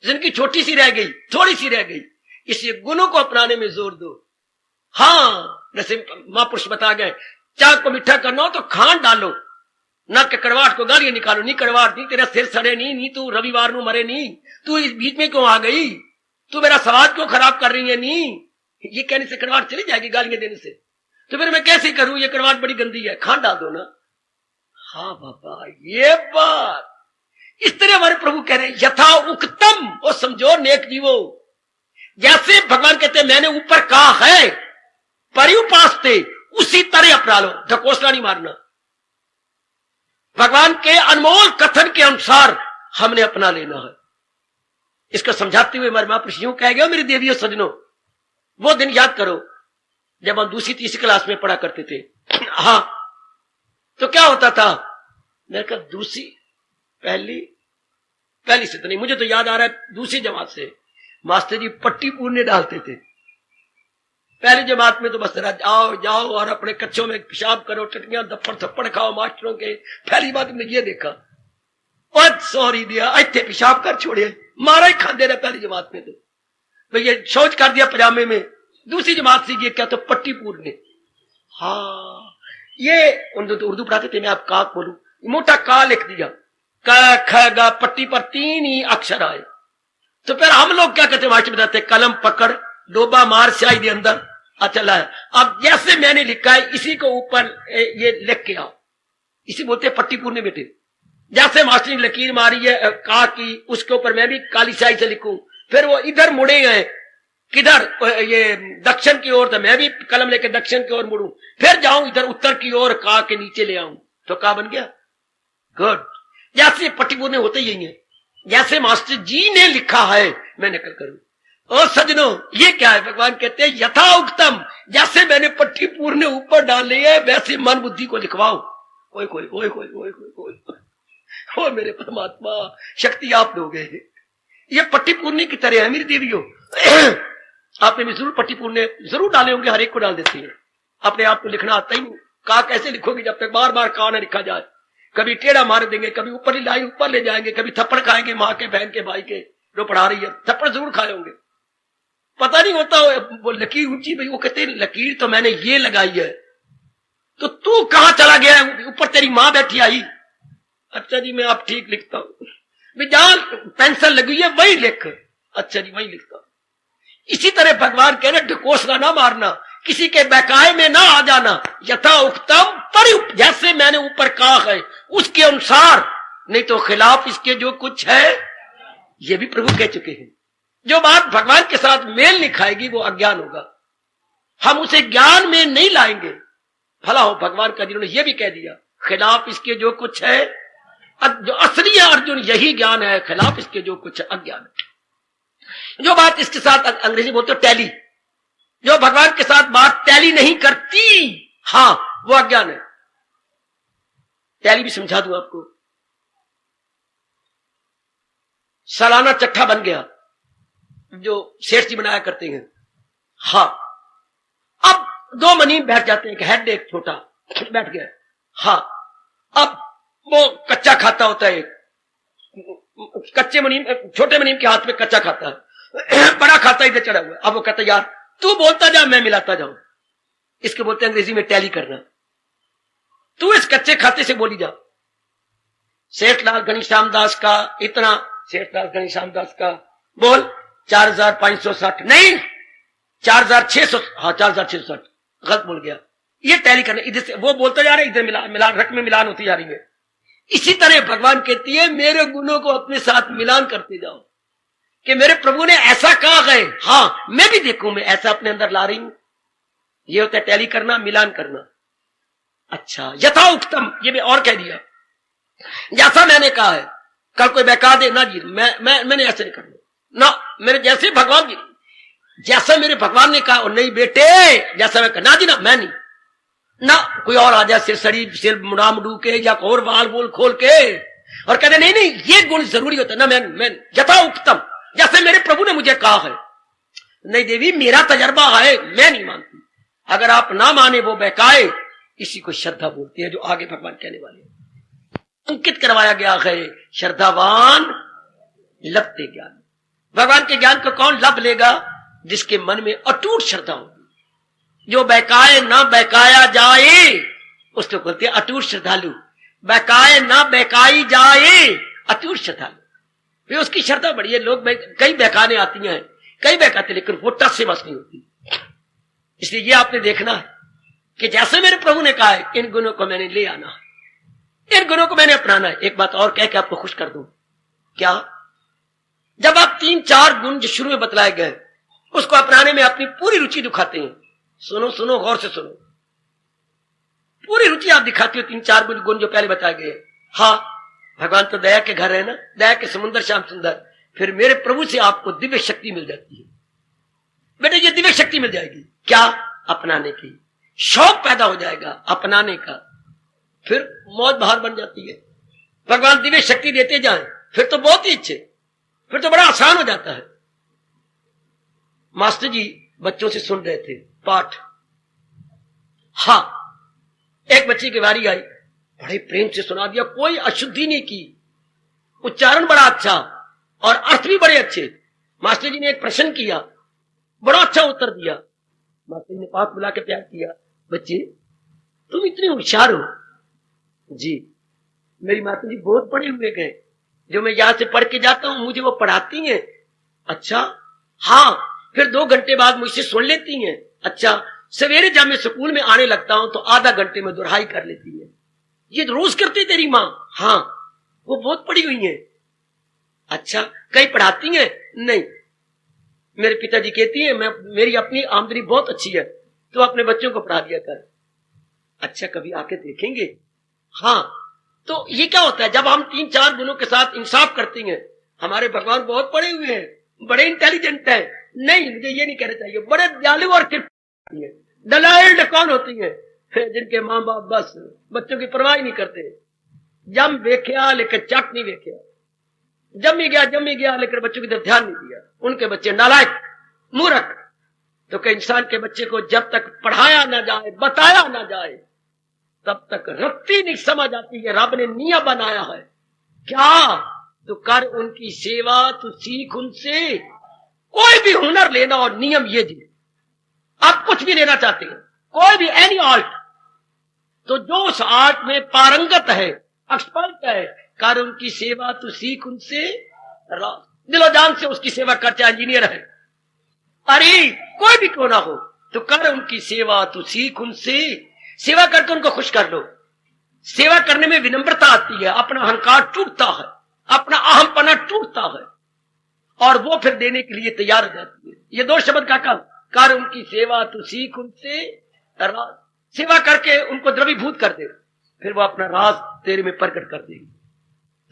S2: जिंदगी छोटी सी रह गई, थोड़ी सी रह गई। इसी गुणों को अपनाने में जोर दो। हाँ, जैसे महापुरुष बता गए, चाय को मीठा करना हो तो खांड डालो, ना के कड़वाहट को गालियां निकालो। नहीं कड़वाहट नहीं, तेरा सिर सड़े नहीं, तू रविवार नू मरे नहीं, तू इस बीच में क्यों आ गई, तू मेरा समाज क्यों खराब कर रही है, नहीं, ये कहने से कड़वाहट चली जाएगी, गालियां देने से। तो फिर मैं कैसे करूं, ये कड़वाहट बड़ी गंदी है, खांड डाल दो ना। हाँ बाबा, ये बात इस तरह हमारे प्रभु कह रहे हैं, यथा उक्तम, और समझो नेक जीवो, जैसे भगवान कहते हैं मैंने ऊपर कहा है, परिउपास्ते, उसी तरह अपना लो, ढकोसला नहीं मारना। भगवान के अनमोल कथन के अनुसार हमने अपना लेना है। इसको समझाते हुए हमारे महापुरुष यूं कह गए, मेरी देवियों सजनों, वो दिन याद करो जब हम 2री 3री क्लास में पढ़ा करते थे। हाँ, तो क्या होता था, मैंने कहा 2री पहली से तो नहीं, मुझे तो याद आ रहा है 2री जमात से मास्टर जी पट्टी पूरने डालते थे। पहली जमात में तो बस जाओ जाओ और अपने कच्चों में पेशाब करो, टटियां दफ्फड़ थप्पड़ खाओ मास्टरों के। पहली बात में ये देखा, और सॉरी दिया, इतने पेशाब कर छोड़े, मारा ही खाते रहे पहली जमात में। तो भैया शौच कर दिया पजामे में। 2री जमात से ये क्या, तो पट्टी पूरने। हाँ, ये उर्दू पढ़ाते थे, मैं आप का बोलूं, मोटा का लिख दिया, क ख ग, पट्टी पर 3 ही अक्षर आए। तो फिर हम लोग क्या कहते, मास्टर बताते, कलम पकड़, डोबा मार स्याही के अंदर, अच्छा है। अब जैसे मैंने लिखा है इसी को ऊपर ये लिख के आओ, इसी बोलते पट्टी पूरने बेटे। जैसे मास्टर ने लकीर मारी है का की, उसके ऊपर मैं भी काली स्याही से लिखूं, फिर वो इधर मुड़े हैं, किधर, ये दक्षिण की ओर, तो मैं भी कलम लेके दक्षिण की ओर मुड़ूं, फिर जाऊं इधर उत्तर की ओर, का के नीचे ले आऊं, तो का बन गया गुड। जैसे पट्टी पूरने होते यही है, जैसे मास्टर जी ने लिखा है मैं नकल करूं। और सजनों, ये क्या है, भगवान कहते हैं यथा उक्तम, जैसे मैंने पट्टी पूरने ऊपर डाले है वैसे मन बुद्धि को लिखवाओ। कोई कोई कोई कोई कोई कोई कोई ओ मेरे परमात्मा, शक्ति आप दोगे। ये पट्टी पूरने की तरह है मेरी देवियों। आपने भी जरूर पट्टी पूरने जरूर डाले होंगे, हर एक को डाल देती है। अपने आप को लिखना आता ही नहीं, का कैसे लिखोगे जब तक बार बार का ना लिखा जाए। कभी टेढ़ा मार देंगे, कभी ऊपर ही लाइन ऊपर ले जाएंगे, कभी थप्पड़ खाएंगे माँ के, बहन के, भाई के, जो पढ़ा रही है, थप्पड़ जरूर खाए होंगे। पता नहीं होता वो लकीर ऊंची, भाई वो कहते लकीर तो मैंने ये लगाई है, तो तू कहां चला गया, ऊपर तेरी माँ बैठी आई। अच्छा जी, मैं आप ठीक लिखता हूं, जहां पेंसिल लगी है वही लिख। अच्छा जी, वही लिखता हूं। इसी तरह भगवान कह रहे ढकोसला ना मारना, किसी के बकाए में ना आ जाना। यथा उक्तम पर, जैसे मैंने ऊपर कहा है उसके अनुसार, नहीं तो खिलाफ इसके जो कुछ है, ये भी प्रभु कह चुके हैं। जो बात भगवान के साथ मेल नहीं खाएगी वो अज्ञान होगा, हम उसे ज्ञान में नहीं लाएंगे। भला हो भगवान का, जिन्होंने ये भी कह दिया खिलाफ इसके जो कुछ है, जो असली है अर्जुन यही ज्ञान है, खिलाफ इसके जो कुछ है अज्ञान है। जो बात इसके साथ अंग्रेजी बोलते हो टैली, जो भगवान के साथ बात टैली नहीं करती, हाँ वो अज्ञान है। टैली भी समझा दूं आपको। सालाना चट्ठा बन गया जो सेठ जी बनाया करते हैं। हाँ, अब 2 मनीम बैठ जाते हैं, एक हेड एक छोटा बैठ गया। हाँ, अब वो कच्चा खाता होता है, कच्चे मनीम छोटे मनीम के हाथ में कच्चा खाता है, बड़ा खाता इधर चढ़ा हुआ है। अब वो कहता है यार तू बोलता जा मैं मिलाता जाऊं। इसके बोलते हैं अंग्रेजी में टैली करना। तू इस कच्चे खाते से बोली जा। सेठलाल घनश्याम दास का इतना, सेठलाल घनश्याम दास का बोल 4560, नहीं 4600, हाँ 4660, गलत बोल गया। ये टैली करना, इधर से वो बोलता जा रहा है, इधर मिलान रक में मिलान होती जा रही है। इसी तरह भगवान कहती है मेरे गुणों को अपने साथ मिलान करते जाओ कि मेरे प्रभु ने ऐसा कहा है, हाँ मैं भी देखूं, मैं ऐसा अपने अंदर ला रही हूं। ये होता है टैली करना, मिलान करना। अच्छा, यथा उत्तम, ये भी और कह दिया जैसा मैंने कहा है। कल कोई बहका दे ना जी मैंने ऐसे नहीं करना ना, मेरे जैसे भगवान जी जैसा मेरे भगवान ने कहा, और नहीं बेटे जैसा मैं ना जी ना मैं नहीं ना। कोई और आ जाए सिर मुड़ा मुड़ू के या और वाल बोल खोल के और कहते नहीं नहीं ये गुण जरूरी होता है ना, मैं यथा उत्तम जैसे मेरे प्रभु ने मुझे कहा है। नहीं देवी मेरा तजर्बा है, मैं नहीं मानती। अगर आप ना माने वो बहकाए, इसी को श्रद्धा बोलती है जो आगे भगवान कहने वाले हैं। अंकित करवाया गया है श्रद्धावान लभते ज्ञान। भगवान के ज्ञान को कौन लभ लेगा? जिसके मन में अटूट श्रद्धा होगी। जो बहकाए ना बहकाया जाए उसको बोलते हैं अटूट श्रद्धालु। बहकाए ना बहकाई जाए अटूट श्रद्धालु। फिर उसकी श्रद्धा बड़ी है। लोग कई बहकाने आती हैं, कई बहकाते, लेकिन वो टस से बस नहीं होती। इसलिए ये आपने देखना है कि जैसे मेरे प्रभु ने कहा है इन गुणों को मैंने ले आना है, इन गुणों को मैंने अपनाना है। एक बात और कह के आपको खुश कर दूं, क्या जब आप 3-4 गुण जो शुरू में बतलाए गए उसको अपनाने में अपनी पूरी रुचि दिखाते हैं, सुनो सुनो गौर से सुनो, पूरी रुचि आप दिखाते हो 3-4 गुण जो पहले बताए गए। हाँ, भगवान तो दया के घर है ना, दया के समुद्र श्याम सुंदर। फिर मेरे प्रभु से आपको दिव्य शक्ति मिल जाती है। बेटे ये दिव्य शक्ति मिल जाएगी, क्या? अपनाने की। शौक पैदा हो जाएगा अपनाने का, फिर मौज बहार बन जाती है। भगवान दिव्य शक्ति देते जाएं, फिर तो बहुत ही अच्छे, फिर तो बड़ा आसान हो जाता है। मास्टर जी बच्चों से सुन रहे थे पाठ। हाँ, एक बच्चे की बारी आई, बड़े प्रेम से सुना दिया, कोई अशुद्धि नहीं की, उच्चारण बड़ा अच्छा और अर्थ भी बड़े अच्छे। मास्टर जी ने एक प्रश्न किया, बड़ा अच्छा उत्तर दिया। मास्टर जी ने पास बुला के प्यार किया, बच्चे तुम इतने होशियार हो। जी मेरी माता जी बहुत पढ़े हुए गए, जो मैं यहां से पढ़ के जाता हूं मुझे वो पढ़ाती हैं। अच्छा, हाँ, फिर 2 घंटे बाद मुझसे सुन लेती हैं। अच्छा, सवेरे जब मैं स्कूल में आने लगता हूं तो आधा घंटे में दोहराई कर लेती है। ये रोज करती तेरी माँ? हाँ, वो बहुत पढ़ी हुई है। अच्छा, कहीं पढ़ाती हैं? नहीं, मेरे पिताजी कहती है मेरी अपनी आमदनी बहुत अच्छी है, तो अपने बच्चों को पढ़ा दिया कर। अच्छा, कभी आके देखेंगे? हाँ, तो ये क्या होता है जब हम 3-4 गुणों के साथ इंसाफ करते हैं। हमारे भगवान बहुत पढ़े हुए हैं, बड़े इंटेलिजेंट हैं। नहीं, मुझे ये नहीं कहना चाहिए, बड़े दयालु और दलाइल कौन होती है? जिनके माँ बाप बस बच्चों की परवाह नहीं करते। जम वेख्या लेकिन चक नहीं वेख्या, जमी गया लेकिन बच्चों की तरफ ध्यान नहीं दिया। उनके बच्चे नालायक मूर्ख। तो कि इंसान के बच्चे को जब तक पढ़ाया ना जाए, बताया ना जाए, तब तक रत्ती नहीं समझ आती है रब ने नियम बनाया है। क्या? तो कर उनकी सेवा, तो सीख उनसे। कोई भी हुनर लेना और नियम ये जी, आप कुछ भी लेना चाहते हैं, कोई भी एनी आर्ट, तो जो उस आर्ट में पारंगत है, एक्सपर्ट है, कर उनकी सेवा, तो सीख उनसे, दिलो जान से उसकी सेवा कर, चाहे इंजीनियर है, अरे कोई भी क्यों ना हो, तो कर उनकी सेवा, तो सीख उनसे। सेवा करके उनको खुश कर लो। सेवा करने में विनम्रता आती है, अपना अहंकार टूटता है, अपना अहमपना टूटता है, और वो फिर देने के लिए तैयार हो जाती है। ये 2 शब्द का काम, कर उनकी सेवा, तो सीख उनसे। सेवा करके उनको द्रवीभूत कर दे, फिर वो अपना राज तेरे में प्रकट कर देगी,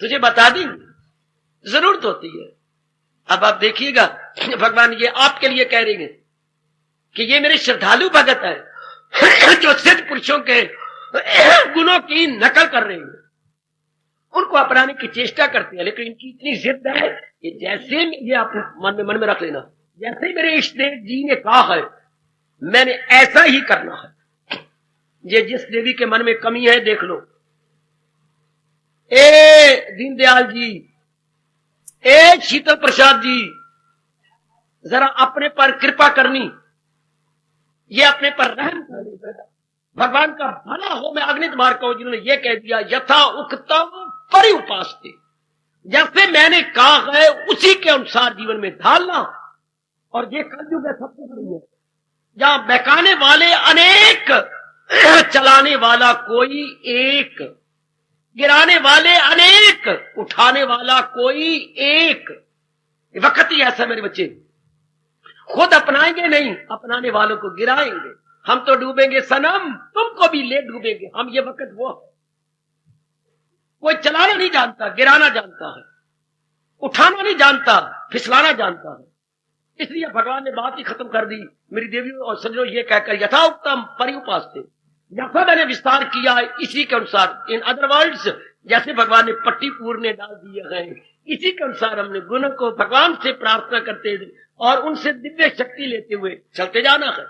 S2: तुझे बता देंगे। जरूरत होती है। अब आप देखिएगा, भगवान ये आपके लिए कह रहे हैं कि ये मेरे श्रद्धालु भगत है जो सिद्ध पुरुषों के गुणों की नकल कर रहे हैं, उनको अपनाने की चेष्टा करते हैं, लेकिन इनकी इतनी जिद है कि जैसे ये आप मन में रख लेना, जैसे मेरे इष्ट देव जी ने कहा है मैंने ऐसा ही करना है। ये जिस देवी के मन में कमी है देख लो, ए दीनदयाल जी, ए शीतल प्रसाद जी, जरा अपने पर कृपा करनी, ये अपने पर रहम करनी, भगवान का भला हो। मैं अग्नित मार्ग का हूं जिन्होंने ये कह दिया यथा उक्तम परिउपास्ते, जैसे मैंने कहा है उसी के अनुसार जीवन में ढालना। और ये कलयुग है सबसे बड़ी है, जहां बहकाने वाले अनेक, चलाने वाला कोई एक, गिराने वाले अनेक, उठाने वाला कोई एक। वक्त ही ऐसा मेरे बच्चे, खुद अपनाएंगे नहीं, अपनाने वालों को गिराएंगे। हम तो डूबेंगे सनम, तुमको भी ले डूबेंगे हम। ये वक्त वो है, कोई चलाना नहीं जानता, गिराना जानता है, उठाना नहीं जानता, फिसलाना जानता है। इसलिए भगवान ने बात ही खत्म कर दी मेरी देवी और सज्जनों, ये कहकर यथा उत्तम परिउपास्ते, जैसा मैंने विस्तार किया है इसी के अनुसार। इन अदर वर्ड्स, जैसे भगवान ने पट्टी पूरने डाल दिए हैं, इसी के अनुसार हमने गुण को भगवान से प्रार्थना करते हुए और उनसे दिव्य शक्ति लेते हुए चलते जाना है,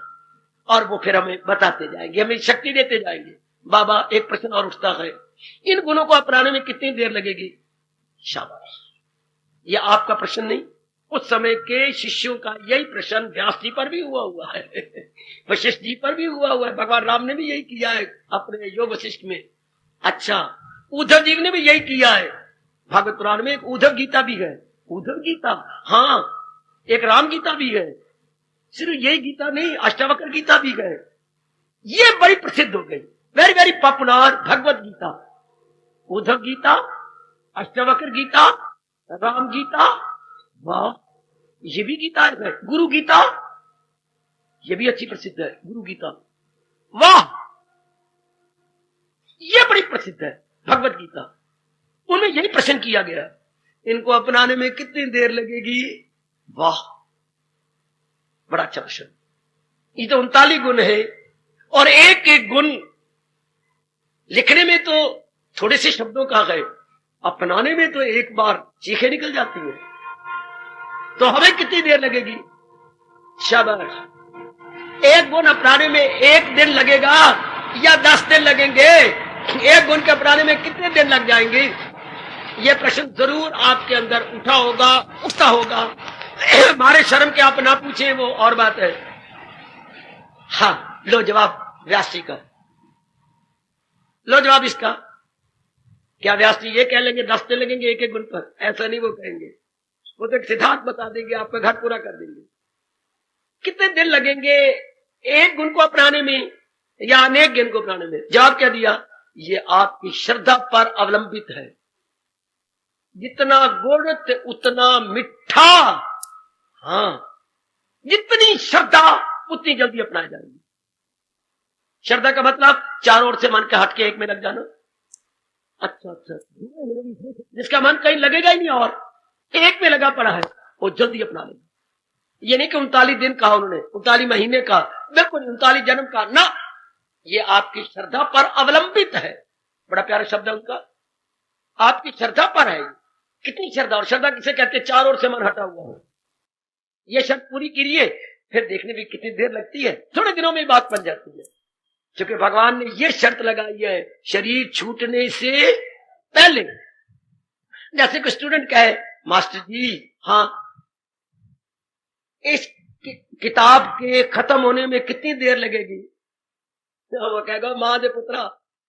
S2: और वो फिर हमें बताते जाएंगे, हमें शक्ति देते जाएंगे। बाबा एक प्रश्न और उठता है, इन गुणों को अपनाने में कितनी देर लगेगी? शाबाश, ये आपका प्रश्न नहीं, उस समय के शिष्यों का यही प्रश्न व्यास जी पर भी हुआ है, वशिष्ठ जी पर भी हुआ है, भगवान राम ने भी यही किया है अपने योग वशिष्ठ में। अच्छा, उद्धव जी ने भी यही किया है। भागवत पुराण में एक उद्धव गीता भी है, उद्धव गीता, हाँ, एक राम गीता भी है। सिर्फ यही गीता नहीं, अष्टावक्र गीता भी है। ये बड़ी प्रसिद्ध हो गई, very very popular Bhagavad Gita, Uddhav Gita, Ashtavakra Gita, Ram Gita, वाह, ये भी गीता है। गुरु गीता, ये भी अच्छी प्रसिद्ध है, गुरु गीता, वाह, ये बड़ी प्रसिद्ध है भगवत गीता। उनमें यही प्रश्न किया गया, इनको अपनाने में कितनी देर लगेगी? वाह, बड़ा अच्छा प्रश्न। ये तो 39 गुण है, और एक एक गुण लिखने में तो थोड़े से शब्दों का है, अपनाने में तो एक बार चीखें निकल जाती है। तो हमें कितनी देर लगेगी? शाबाश, एक गुण अपनाने में 1 दिन लगेगा या 10 दिन लगेंगे? एक गुण के अपनाने में कितने दिन लग जाएंगे? यह प्रश्न जरूर आपके अंदर उठा होगा, उठता होगा। हमारे शर्म के आप ना पूछे वो और बात है। हाँ, लो जवाब व्यास जी का, लो जवाब इसका। क्या व्यास जी ये कह लेंगे 10 दिन लगेंगे एक एक गुण पर? ऐसा नहीं वो कहेंगे, वो तो एक सिद्धांत बता देंगे, आपका घर पूरा कर देंगे। कितने दिन लगेंगे एक गुण को अपनाने में या अनेक गुण को अपनाने में? जवाब क्या दिया? ये आपकी श्रद्धा पर अवलंबित है। जितना गुड़ उतना मिठा, हाँ, जितनी श्रद्धा उतनी जल्दी अपनाई जाएगी। श्रद्धा का मतलब चारों ओर से मन के हटके एक में लग जाना। अच्छा, जिसका मन कहीं लगेगा ही नहीं और एक में लगा पड़ा है, वो जल्दी अपना लेगा। ये नहीं कि 39 दिन कहा उन्होंने, 39 महीने का, बिल्कुल 39 जन्म का ना, ये आपकी श्रद्धा पर अवलंबित है। बड़ा प्यारा शब्द है उनका, आपकी श्रद्धा पर है। कितनी श्रद्धा, और श्रद्धा किसे कहते हैं? चारों ओर से मन हटा हुआ हो। ये शर्त पूरी करिए, फिर देखने में कितनी देर लगती है, थोड़े दिनों में बात बन जाती है। क्योंकि भगवान ने ये शर्त लगाई है, शरीर छूटने से पहले। जैसे कोई स्टूडेंट कहे, मास्टर जी हाँ, इस किताब के खत्म होने में कितनी देर लगेगी? तो वो कहेगा, मां दे पुत्रा,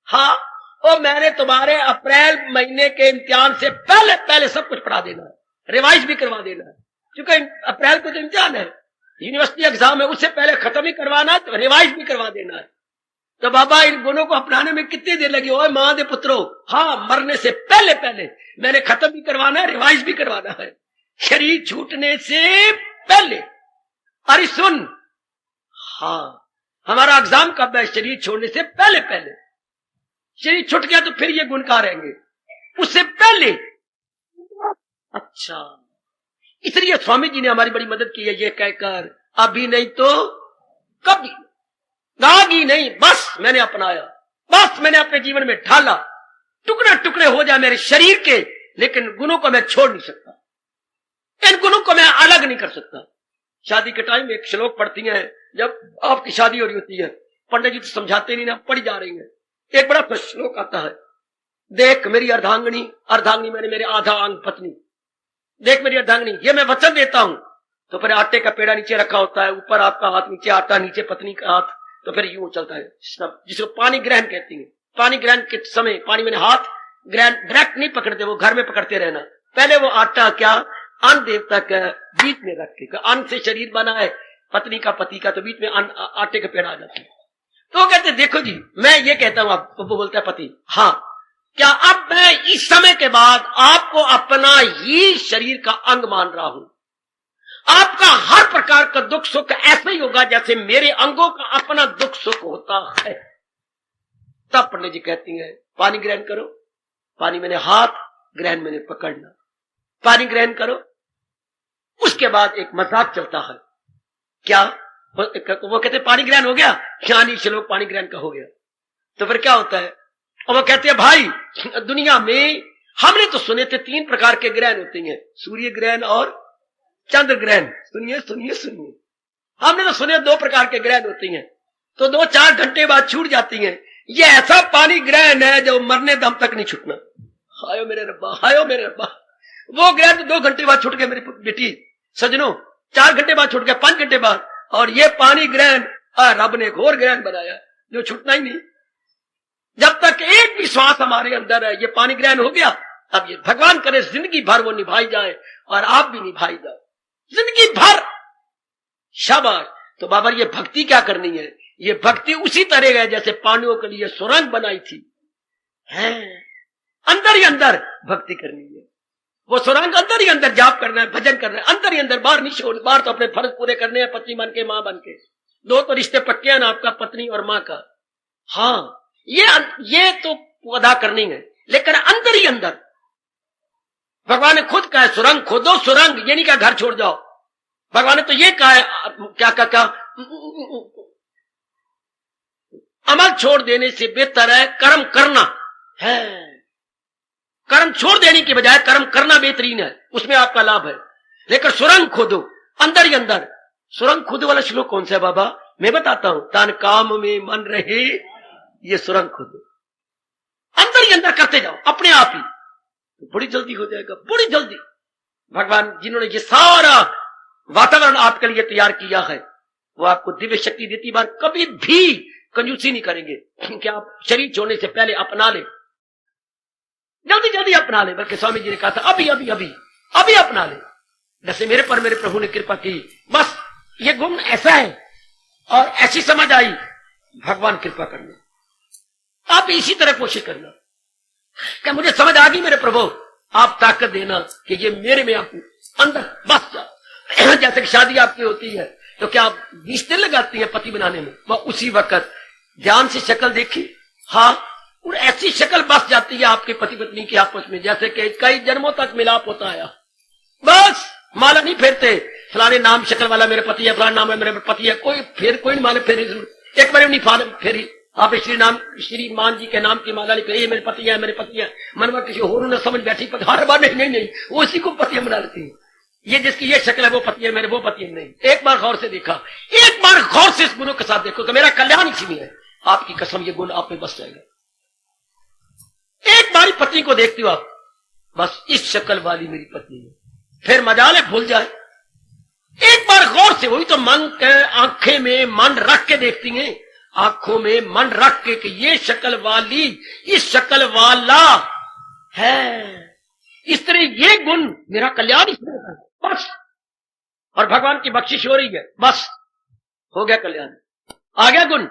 S2: हाँ, और मैंने तुम्हारे अप्रैल महीने के इम्तिहान से पहले पहले सब कुछ पढ़ा देना है, रिवाइज भी करवा देना है। क्योंकि अप्रैल को तो इम्तिहान है, यूनिवर्सिटी एग्जाम है, उससे पहले खत्म ही करवाना है, तो रिवाइज भी करवा देना है। तो बाबा इन गुणों को अपनाने में कितनी देर लगी? ओए मां दे पुत्रो, हाँ, मरने से पहले पहले मैंने खत्म भी करवाना है, रिवाइज भी करवाना है, शरीर छूटने से पहले। अरे सुन, हाँ, हमारा एग्जाम कब है? शरीर छोड़ने से पहले पहले। शरीर छूट गया तो फिर ये गुण कहां रहेंगे? उससे पहले। अच्छा, इसलिए स्वामी जी ने हमारी बड़ी मदद की है, ये कहकर अभी नहीं तो कभी, गागी नहीं, बस मैंने अपनाया, बस मैंने अपने जीवन में ढाला, टुकड़े टुकड़े हो जाए मेरे शरीर के, लेकिन गुणों को मैं छोड़ नहीं सकता, इन गुणों को मैं अलग नहीं कर सकता। शादी के टाइम एक श्लोक पढ़ती हैं, जब आपकी शादी हो रही होती है, पंडित जी तो समझाते नहीं ना, पढ़ी जा रही है, एक बड़ा श्लोक आता है, देख मेरी अर्धांगिनी, अर्धांगिनी मैंने मेरे आधा अंग पत्नी, देख मेरी अर्धांगिनी, ये मैं वचन देता हूं। तो फिर आटे का पेड़ा नीचे रखा होता है, ऊपर आपका हाथ, नीचे आटा, नीचे पत्नी का हाथ, तो फिर यूं चलता है, जिसको पानी ग्रहण कहती है। पानी ग्रहण के समय पानी मैंने हाथ ग्रहण डायरेक्ट नहीं पकड़ते, वो घर में पकड़ते रहना। पहले वो आटा क्या अन्न देवता का बीच में रख के, अन्न से शरीर बना है पत्नी का पति का, तो बीच में आटे का पेड़ा आ जाता है। तो वो कहते देखो जी, मैं ये कहता हूं, आप बोलता है पति, हाँ क्या अब मैं इस समय के बाद आपको अपना ही शरीर का अंग मान रहा हूं, आपका हर प्रकार का दुख सुख ऐसे ही होगा जैसे मेरे अंगों का अपना दुख सुख होता है। तब पंडित जी कहती हैं पानी ग्रहण करो, पानी मैंने हाथ, ग्रहण मैंने पकड़ना, पानी ग्रहण करो। उसके बाद एक मजाक चलता है, क्या वो कहते पानी ग्रहण हो गया, ज्ञानी श्लोक पानी ग्रहण का हो गया। तो फिर क्या होता है, और वो कहते हैं भाई दुनिया में हमने तो सुने थे 3 प्रकार के ग्रहण होते हैं, सूर्य ग्रहण और चंद्र ग्रहण। सुनिए सुनिए सुनिए, हमने तो सुने 2 प्रकार के ग्रहण होते हैं, तो 2-4 घंटे बाद छूट जाती हैं। ये ऐसा पानी ग्रहण है जो मरने दम तक नहीं छूटना। हायो मेरे रब्बा, हायो मेरे रब्बा, वो ग्रहण तो 2 घंटे बाद छूट गया मेरी बेटी सजनों, 4 घंटे बाद छूट गया, 5 घंटे बाद। और ये पानी ग्रहण रब ने एक और ग्रहण बनाया जो छूटना ही नहीं। जब तक एक भी श्वास हमारे अंदर है, ये पानी ग्रहण हो गया। अब ये भगवान करे जिंदगी भर वो निभाई जाए और आप भी निभाई जाओ जिंदगी भर, शाबाश। तो बाबा ये भक्ति क्या करनी है, ये भक्ति उसी तरह है जैसे पांडवों के लिए सुरंग बनाई थी, है अंदर ही अंदर भक्ति करनी है। वो सुरंग अंदर ही अंदर जाप करना है, भजन करना है, अंदर ही अंदर, बाहर नहीं छोड़। बाहर तो अपने फर्ज पूरे करने हैं, पति बन के, मां बन के, 2 तो रिश्ते पक्के हैं ना, आपका पत्नी और मां का। हाँ ये तो अदा करनी है, लेकिन अंदर ही अंदर भगवान ने खुद कहा है सुरंग खोदो, सुरंग, ये नहीं कहा घर छोड़ जाओ। भगवान ने तो ये कहा है, क्या अमल छोड़ देने से बेहतर है कर्म करना है। कर्म छोड़ देने की बजाय कर्म करना बेहतरीन है, उसमें आपका लाभ है। लेकिन सुरंग खोदो अंदर ही अंदर। सुरंग खोदो वाला श्लोक कौन सा है बाबा, मैं बताता हूं, तान काम में मन रहे, ये सुरंग खोदो, अंदर ही अंदर करते जाओ अपने आप ही, तो बड़ी जल्दी हो जाएगा, बड़ी जल्दी। भगवान जिन्होंने ये सारा वातावरण आपके लिए तैयार किया है, वो आपको दिव्य शक्ति देती बार कभी भी कंजूसी नहीं करेंगे कि आप शरीर छोड़ने से पहले अपना ले, जल्दी जल्दी अपना ले। बल्कि स्वामी जी ने कहा था अभी अभी अभी अभी अपना ले। जैसे मेरे पर मेरे प्रभु ने कृपा की, बस ये गुण ऐसा है और ऐसी समझ आई, भगवान कृपा करना, आप इसी तरह कोशिश करना। क्या मुझे समझ आ गई मेरे प्रभु, आप ताकत देना कि ये मेरे में आप अंदर बस जाओ। जैसे कि शादी आपकी होती है तो क्या आप 20 दिन लगाती हैं पति बनाने में, वह उसी वक्त ध्यान से शक्ल देखी, हाँ, और ऐसी शक्ल बस जाती है आपके पति पत्नी की आपस में जैसे कि कई जन्मों तक मिलाप होता आया। बस माला नहीं फेरते, फलाने नाम शक्ल वाला मेरे पति है, फलाना नाम है मेरे पति है, कोई नहीं माला फेरी, एक बार नहीं फेरी। आप श्री मान जी के नाम की माला लिखे, ये मेरे पति है, मेरे पति है, मनवा किसी और ने समझ बैठी, हर बार नहीं वो उसी को पति बना लेती है। ये जिसकी ये शक्ल है वो पति है, मेरे वो पति है, नहीं। एक बार गौर से देखा, एक बार गौर से इस गुणों के साथ देखो कि मेरा कल्याण इसी में है, आपकी कसम ये गुण आप में बस जाएगा। एक बार पत्नी को देखती हो आप, बस इस शक्ल वाली मेरी पत्नी है, फिर मजाल है भूल जाए। एक बार गौर से, वही तो मन के आंखें में मन रख के देखती हैं, आंखों में मन रख के कि ये शक्ल वाली, इस शक्ल वाला है, इस तरह ये गुण मेरा कल्याण इसमें है, बस। और भगवान की बख्शिश हो रही है, बस हो गया कल्याण, आ गया गुण।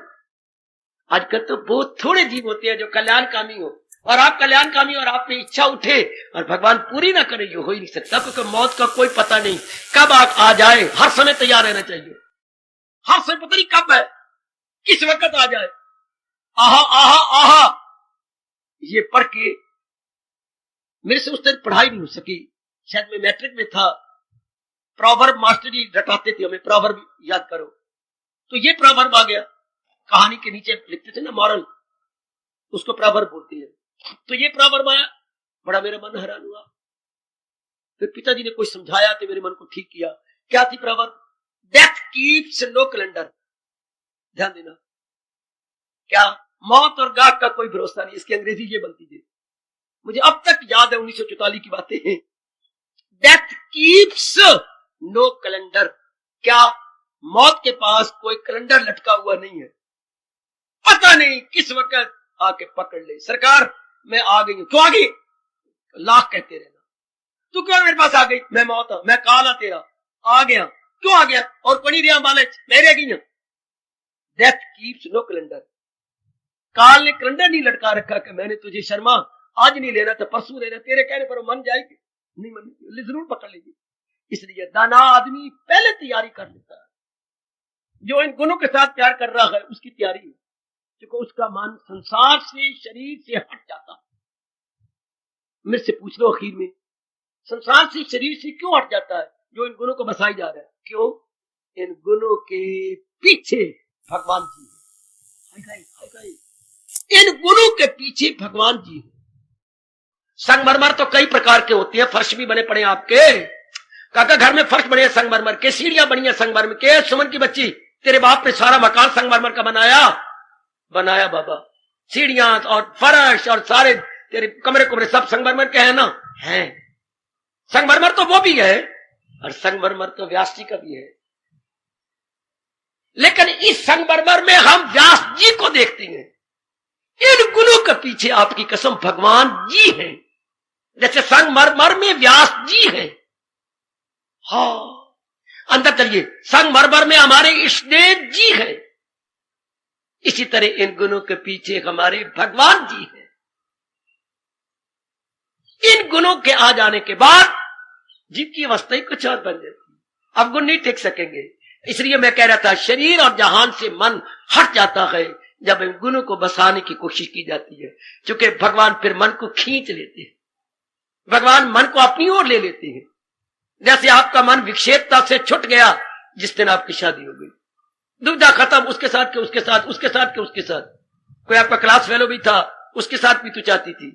S2: आजकल तो बहुत थोड़े जीव होते हैं जो कल्याणकामी हो, और आप कल्याणकामी और आप में इच्छा उठे और भगवान पूरी ना करे, ये हो ही नहीं सकता, क्योंकि मौत का कोई पता नहीं कब आ जाए। हर समय तैयार रहना चाहिए, हर समय पता नहीं कब है, किस वक्त आ जाए। आहा आहा आहा, ये पढ़ के मेरे से उस दिन पढ़ाई नहीं हो सकी, शायद मैं मैट्रिक में था। प्रोवर्ब मास्टर जी रटाते थे हमें, प्रोवर्ब याद करो, तो ये प्रोवर्ब आ गया, कहानी के नीचे लिखते थे ना मॉरल, उसको प्रॉवर्ब बोलती है। तो ये प्रॉवर्ब आया, बड़ा मेरा मन हैरान हुआ। फिर पिताजी ने कुछ समझाया तो मेरे मन को ठीक किया। क्या थी proverb? Death keeps no calendar. ध्यान देना, क्या मौत और गाठ का कोई भरोसा नहीं। इसकी अंग्रेजी ये बनती थी, मुझे अब तक याद है 1944 की बातें हैं। Death keeps no calendar. क्या मौत के पास कोई कैलेंडर लटका हुआ नहीं है? पता नहीं किस वक्त आके पकड़ ले। सरकार मैं आ गई हूं। क्यों आ गई? लाख कहते रहना। तू क्यों मेरे पास आ गई? मैं मौत हूं, मैं काला तेरा आ गया। क्यों आ गया? और कोई नहीं रिया माले मैं रह गई हूं। Death keeps no calendar. काल ने कैलेंडर नहीं लटका रखा कि मैंने तुझे शर्मा आज नहीं लेना था, परसों लेना। तेरे कहने पर वो मन जाएगी नहीं, मन जरूर पकड़ लेगी। इसलिए दाना आदमी पहले तैयारी कर लेता है। जो इन गुणों के साथ प्यार कर रहा है उसकी तैयारी है, क्योंकि उसका मन संसार से, शरीर से हट जाता है। मेरे से पूछ लो आखिर में, संसार से, शरीर से क्यों हट जाता है? जो इन गुणों को बसाई जा रहा है। क्यों? इन गुणों के पीछे भगवान जी है। इन गुणों के पीछे भगवान जी है। संगमरमर तो कई प्रकार के होते हैं। फर्श भी बने पड़े आपके काका, घर में फर्श बने संगमरमर के, सीढ़ियां बनी है संगमरमर के। सुमन की बच्ची, तेरे बाप ने सारा मकान संगमरमर का बनाया बाबा। सीढ़ियां और फर्श और सारे तेरे कमरे सब संगमरमर के हैं ना? हैं। संगमरमर तो वो भी है, और संगमरमर तो व्यास जी का भी है। लेकिन इस संगमरमर में हम व्यास जी को देखते हैं। इन गुणों के पीछे आपकी कसम भगवान जी हैं। जैसे संगमरमर में व्यास जी हैं। हाँ, अंदर चलिए, संगमरमर में हमारे इष्टदेव जी हैं। इसी तरह इन गुणों के पीछे हमारे भगवान जी हैं। इन गुणों के आ जाने के बाद जीव की अवस्था ही कुछ और बन जाती। अब गुण नहीं टिक सकेंगे। इसलिए मैं कह रहा था, शरीर और जहान से मन हट जाता है जब इन गुणों को बसाने की कोशिश की जाती है। क्योंकि भगवान फिर मन को खींच लेते हैं, भगवान मन को अपनी ओर ले लेते हैं। जैसे आपका मन विक्षेपता से छूट गया जिस दिन आपकी शादी हो गई, दुविधा खत्म, उसके साथ के उसके साथ, उसके साथ के उसके साथ। कोई आपका क्लास फेलो भी था, उसके साथ भी तू चाहती थी,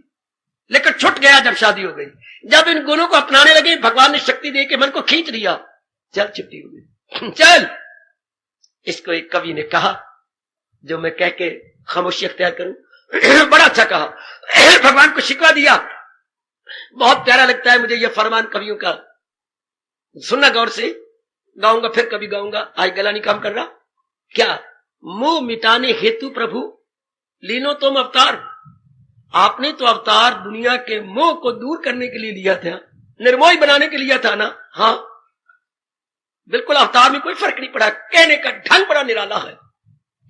S2: लेकिन छूट गया जब शादी हो गई। जब इन गुणों को अपनाने लगे, भगवान ने शक्ति दे के मन को खींच लिया। चल छुट्टी हो गई, चल। इसको एक कवि ने कहा, जो मैं कह के खामोशी अख्तियार करूं, बड़ा अच्छा कहा। भगवान को शिकवा दिया। बहुत प्यारा लगता है मुझे ये फरमान कवियों का। सुनना गौर से, गाऊंगा फिर कभी गाऊंगा, आज गला नहीं काम कर रहा। क्या? मोह मिटाने हेतु प्रभु लीनो तुम अवतार। आपने तो अवतार दुनिया के मोह को दूर करने के लिए लिया था, निर्मोही बनाने के लिए था ना? हाँ, बिल्कुल। अवतार में कोई फर्क नहीं पड़ा। कहने का ढंग बड़ा निराला है,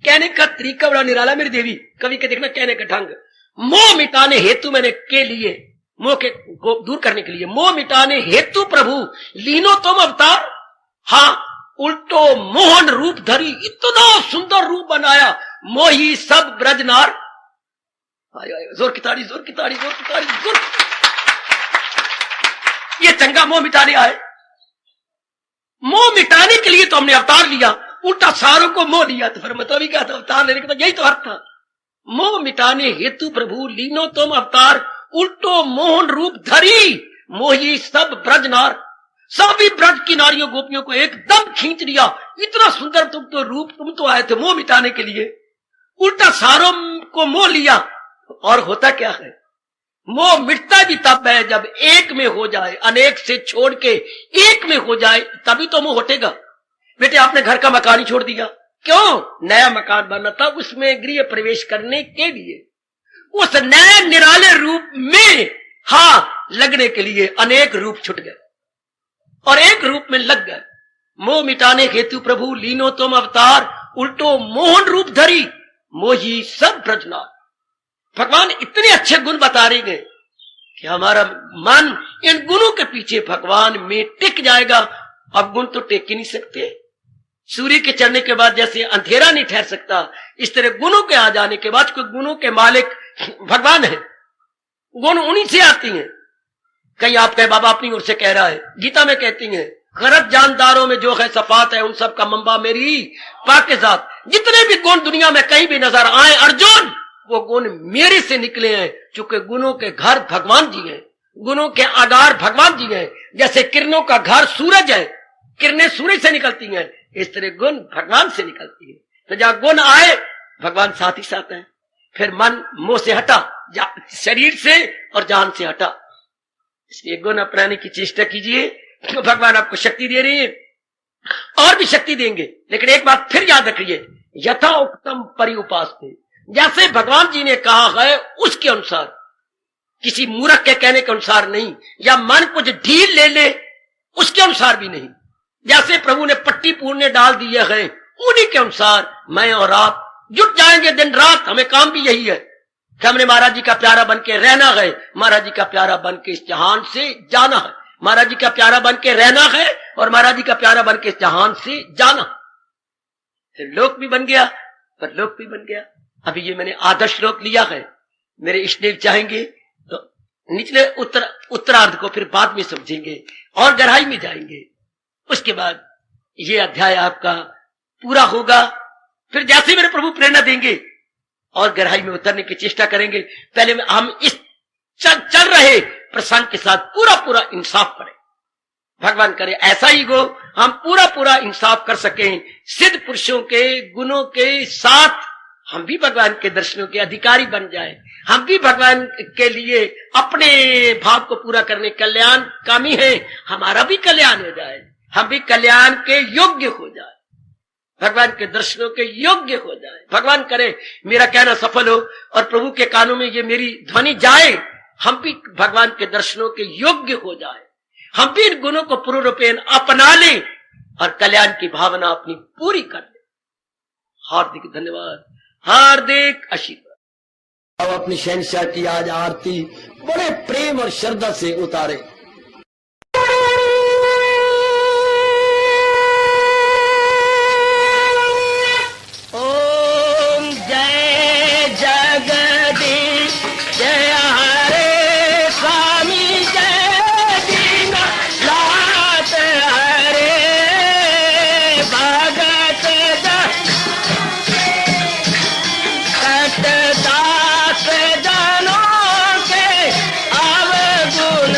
S2: कहने का तरीका बड़ा निराला। मेरी देवी, कवि के देखना कहने का ढंग। मोह मिटाने हेतु मैंने के लिए, मोह के को दूर करने के लिए, मोह मिटाने हेतु प्रभु लीनो तुम अवतार। हाँ, उल्टो मोहन रूप धरी, इतना सुंदर रूप बनाया, मोही सब ब्रजनार। जोर की ताड़ी, जोर की ताड़ी, जोर की ताड़ी, जोर। ये चंगा मोह मिटाने आए। मोह मिटाने के लिए तो हमने अवतार लिया, उल्टा सारों को मोह लिया। तो फिर मतलब ही क्या था? अवतार लेने का तो यही तो अर्थ था। मोह मिटाने हेतु प्रभु लीनो तुम अवतार, उल्टो मोहन रूप धरी, मोही सब ब्रजनार। सभी ब्रज की नारियों गोपियों को एकदम खींच लिया। इतना सुंदर तुम तो रूप, तुम तो आए थे मोह मिटाने के लिए, उल्टा सारों को मोह लिया। और होता क्या है? मोह मिटता भी तब है जब एक में हो जाए, अनेक से छोड़ के एक में हो जाए, तभी तो मोह हटेगा। बेटे, आपने घर का मकान ही छोड़ दिया, क्यों? नया मकान बना था, उसमें गृह प्रवेश करने के लिए, उस नए निराले रूप में हाँ लगने के लिए अनेक रूप छूट गए और एक रूप में लग गए। मोह मिटाने हेतु प्रभु लीनो तुम अवतार, उल्टो मोहन रूप धरी, मोही सब ब्रजनार। भगवान इतने अच्छे गुण बता रहे हैं कि हमारा मन इन गुणों के पीछे भगवान में टिक जाएगा। अब गुण तो टेक ही नहीं सकते। सूर्य के चढ़ने के बाद जैसे अंधेरा नहीं ठहर सकता, इस तरह गुणों के आ जाने के बाद कोई गुणों के मालिक भगवान है, गुण उन्हीं से आती हैं। कहीं आप कहे बाबा अपनी ओर से कह रहा है, गीता में कहती हैं, गरज जानदारों में जो है सफात है, उन सब का मंबा मेरी पाक के साथ। जितने भी गुण दुनिया में कहीं भी नजर आए अर्जुन, वो गुण मेरे से निकले हैं, चूंकि गुणों के घर भगवान जी हैं, गुणों के आधार भगवान जी हैं। जैसे किरणों का घर सूरज है, किरणें सूरज से निकलती हैं, इस तरह गुण भगवान से निकलती है। तो जहां गुण आए भगवान साथ ही साथ है। फिर मन मोह से हटा, शरीर से और जान से हटा। इसलिए गुण अपनाने की चेष्टा कीजिए, तो भगवान आपको शक्ति दे रही है और भी शक्ति देंगे। लेकिन एक बात फिर याद रखिए, यथा उत्तम परिउपासते, जैसे भगवान जी ने कहा है उसके अनुसार, किसी मूर्ख के कहने के अनुसार नहीं, या मन कुछ ढील ले ले उसके अनुसार भी नहीं। जैसे प्रभु ने पट्टी पूरने डाल दिए है, उन्हीं के अनुसार मैं और आप जुट जाएंगे दिन रात। हमें काम भी यही है कि हमने महाराज जी का प्यारा बन के रहना है, महाराज जी का प्यारा बन के इस जहान से जाना है, महाराज जी का प्यारा बन के रहना है और महाराज जी का प्यारा बन के इस जहान से जाना। फिर लोक भी बन गया, पर लोक भी बन गया। अभी ये मैंने आदर्श लोक लिया है। मेरे इष्टदेव चाहेंगे तो निचले उत्तरार्ध को फिर बाद में समझेंगे और गहराई में जाएंगे। उसके बाद ये अध्याय आपका पूरा होगा। फिर जैसे मेरे प्रभु प्रेरणा देंगे और गहराई में उतरने की चेष्टा करेंगे। पहले हम इस चल रहे प्रसंग के साथ पूरा पूरा इंसाफ करें। भगवान करे ऐसा ही गो हम पूरा पूरा इंसाफ कर सकें, सिद्ध पुरुषों के गुणों के साथ हम भी भगवान के दर्शनों के अधिकारी बन जाएं। हम भी भगवान के लिए अपने भाव को पूरा करने कल्याण कामी है, हमारा भी कल्याण हो जाए, हम भी कल्याण के योग्य हो जाए, भगवान के दर्शनों के योग्य हो जाए। भगवान करे मेरा कहना सफल हो और प्रभु के कानों में ये मेरी ध्वनि जाए, हम भी भगवान के दर्शनों के योग्य हो जाए, हम भी इन गुणों को पूर्ण रूपेण अपना लें और कल्याण की भावना अपनी पूरी कर लें। हार्दिक धन्यवाद, हार्दिक आशीर्वाद। अब अपनी शहंशाह की आज आरती बड़े प्रेम और श्रद्धा से उतारे। ओम जय जगदीश जय हरे स्वामी जय दीननाथ हरे भगत दास जनों के अवगुण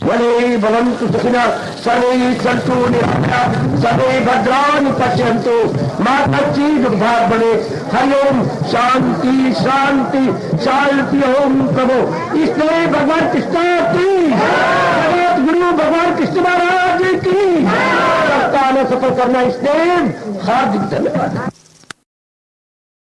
S1: वने भवन्तु सुखिनः सर्वे सन्तु निरामयाः सर्वे भद्राणि पश्यन्तु मा कश्चित् दुर्भाग् भवेत्। हरि ओम शांति शांति शांति। ओम प्रभु इसलिए भगवान कृष्ण की जगत गुरु भगवान कृष्ण महाराज की सप्ताह सफल करना इसलिए हार्दिक धन्यवाद।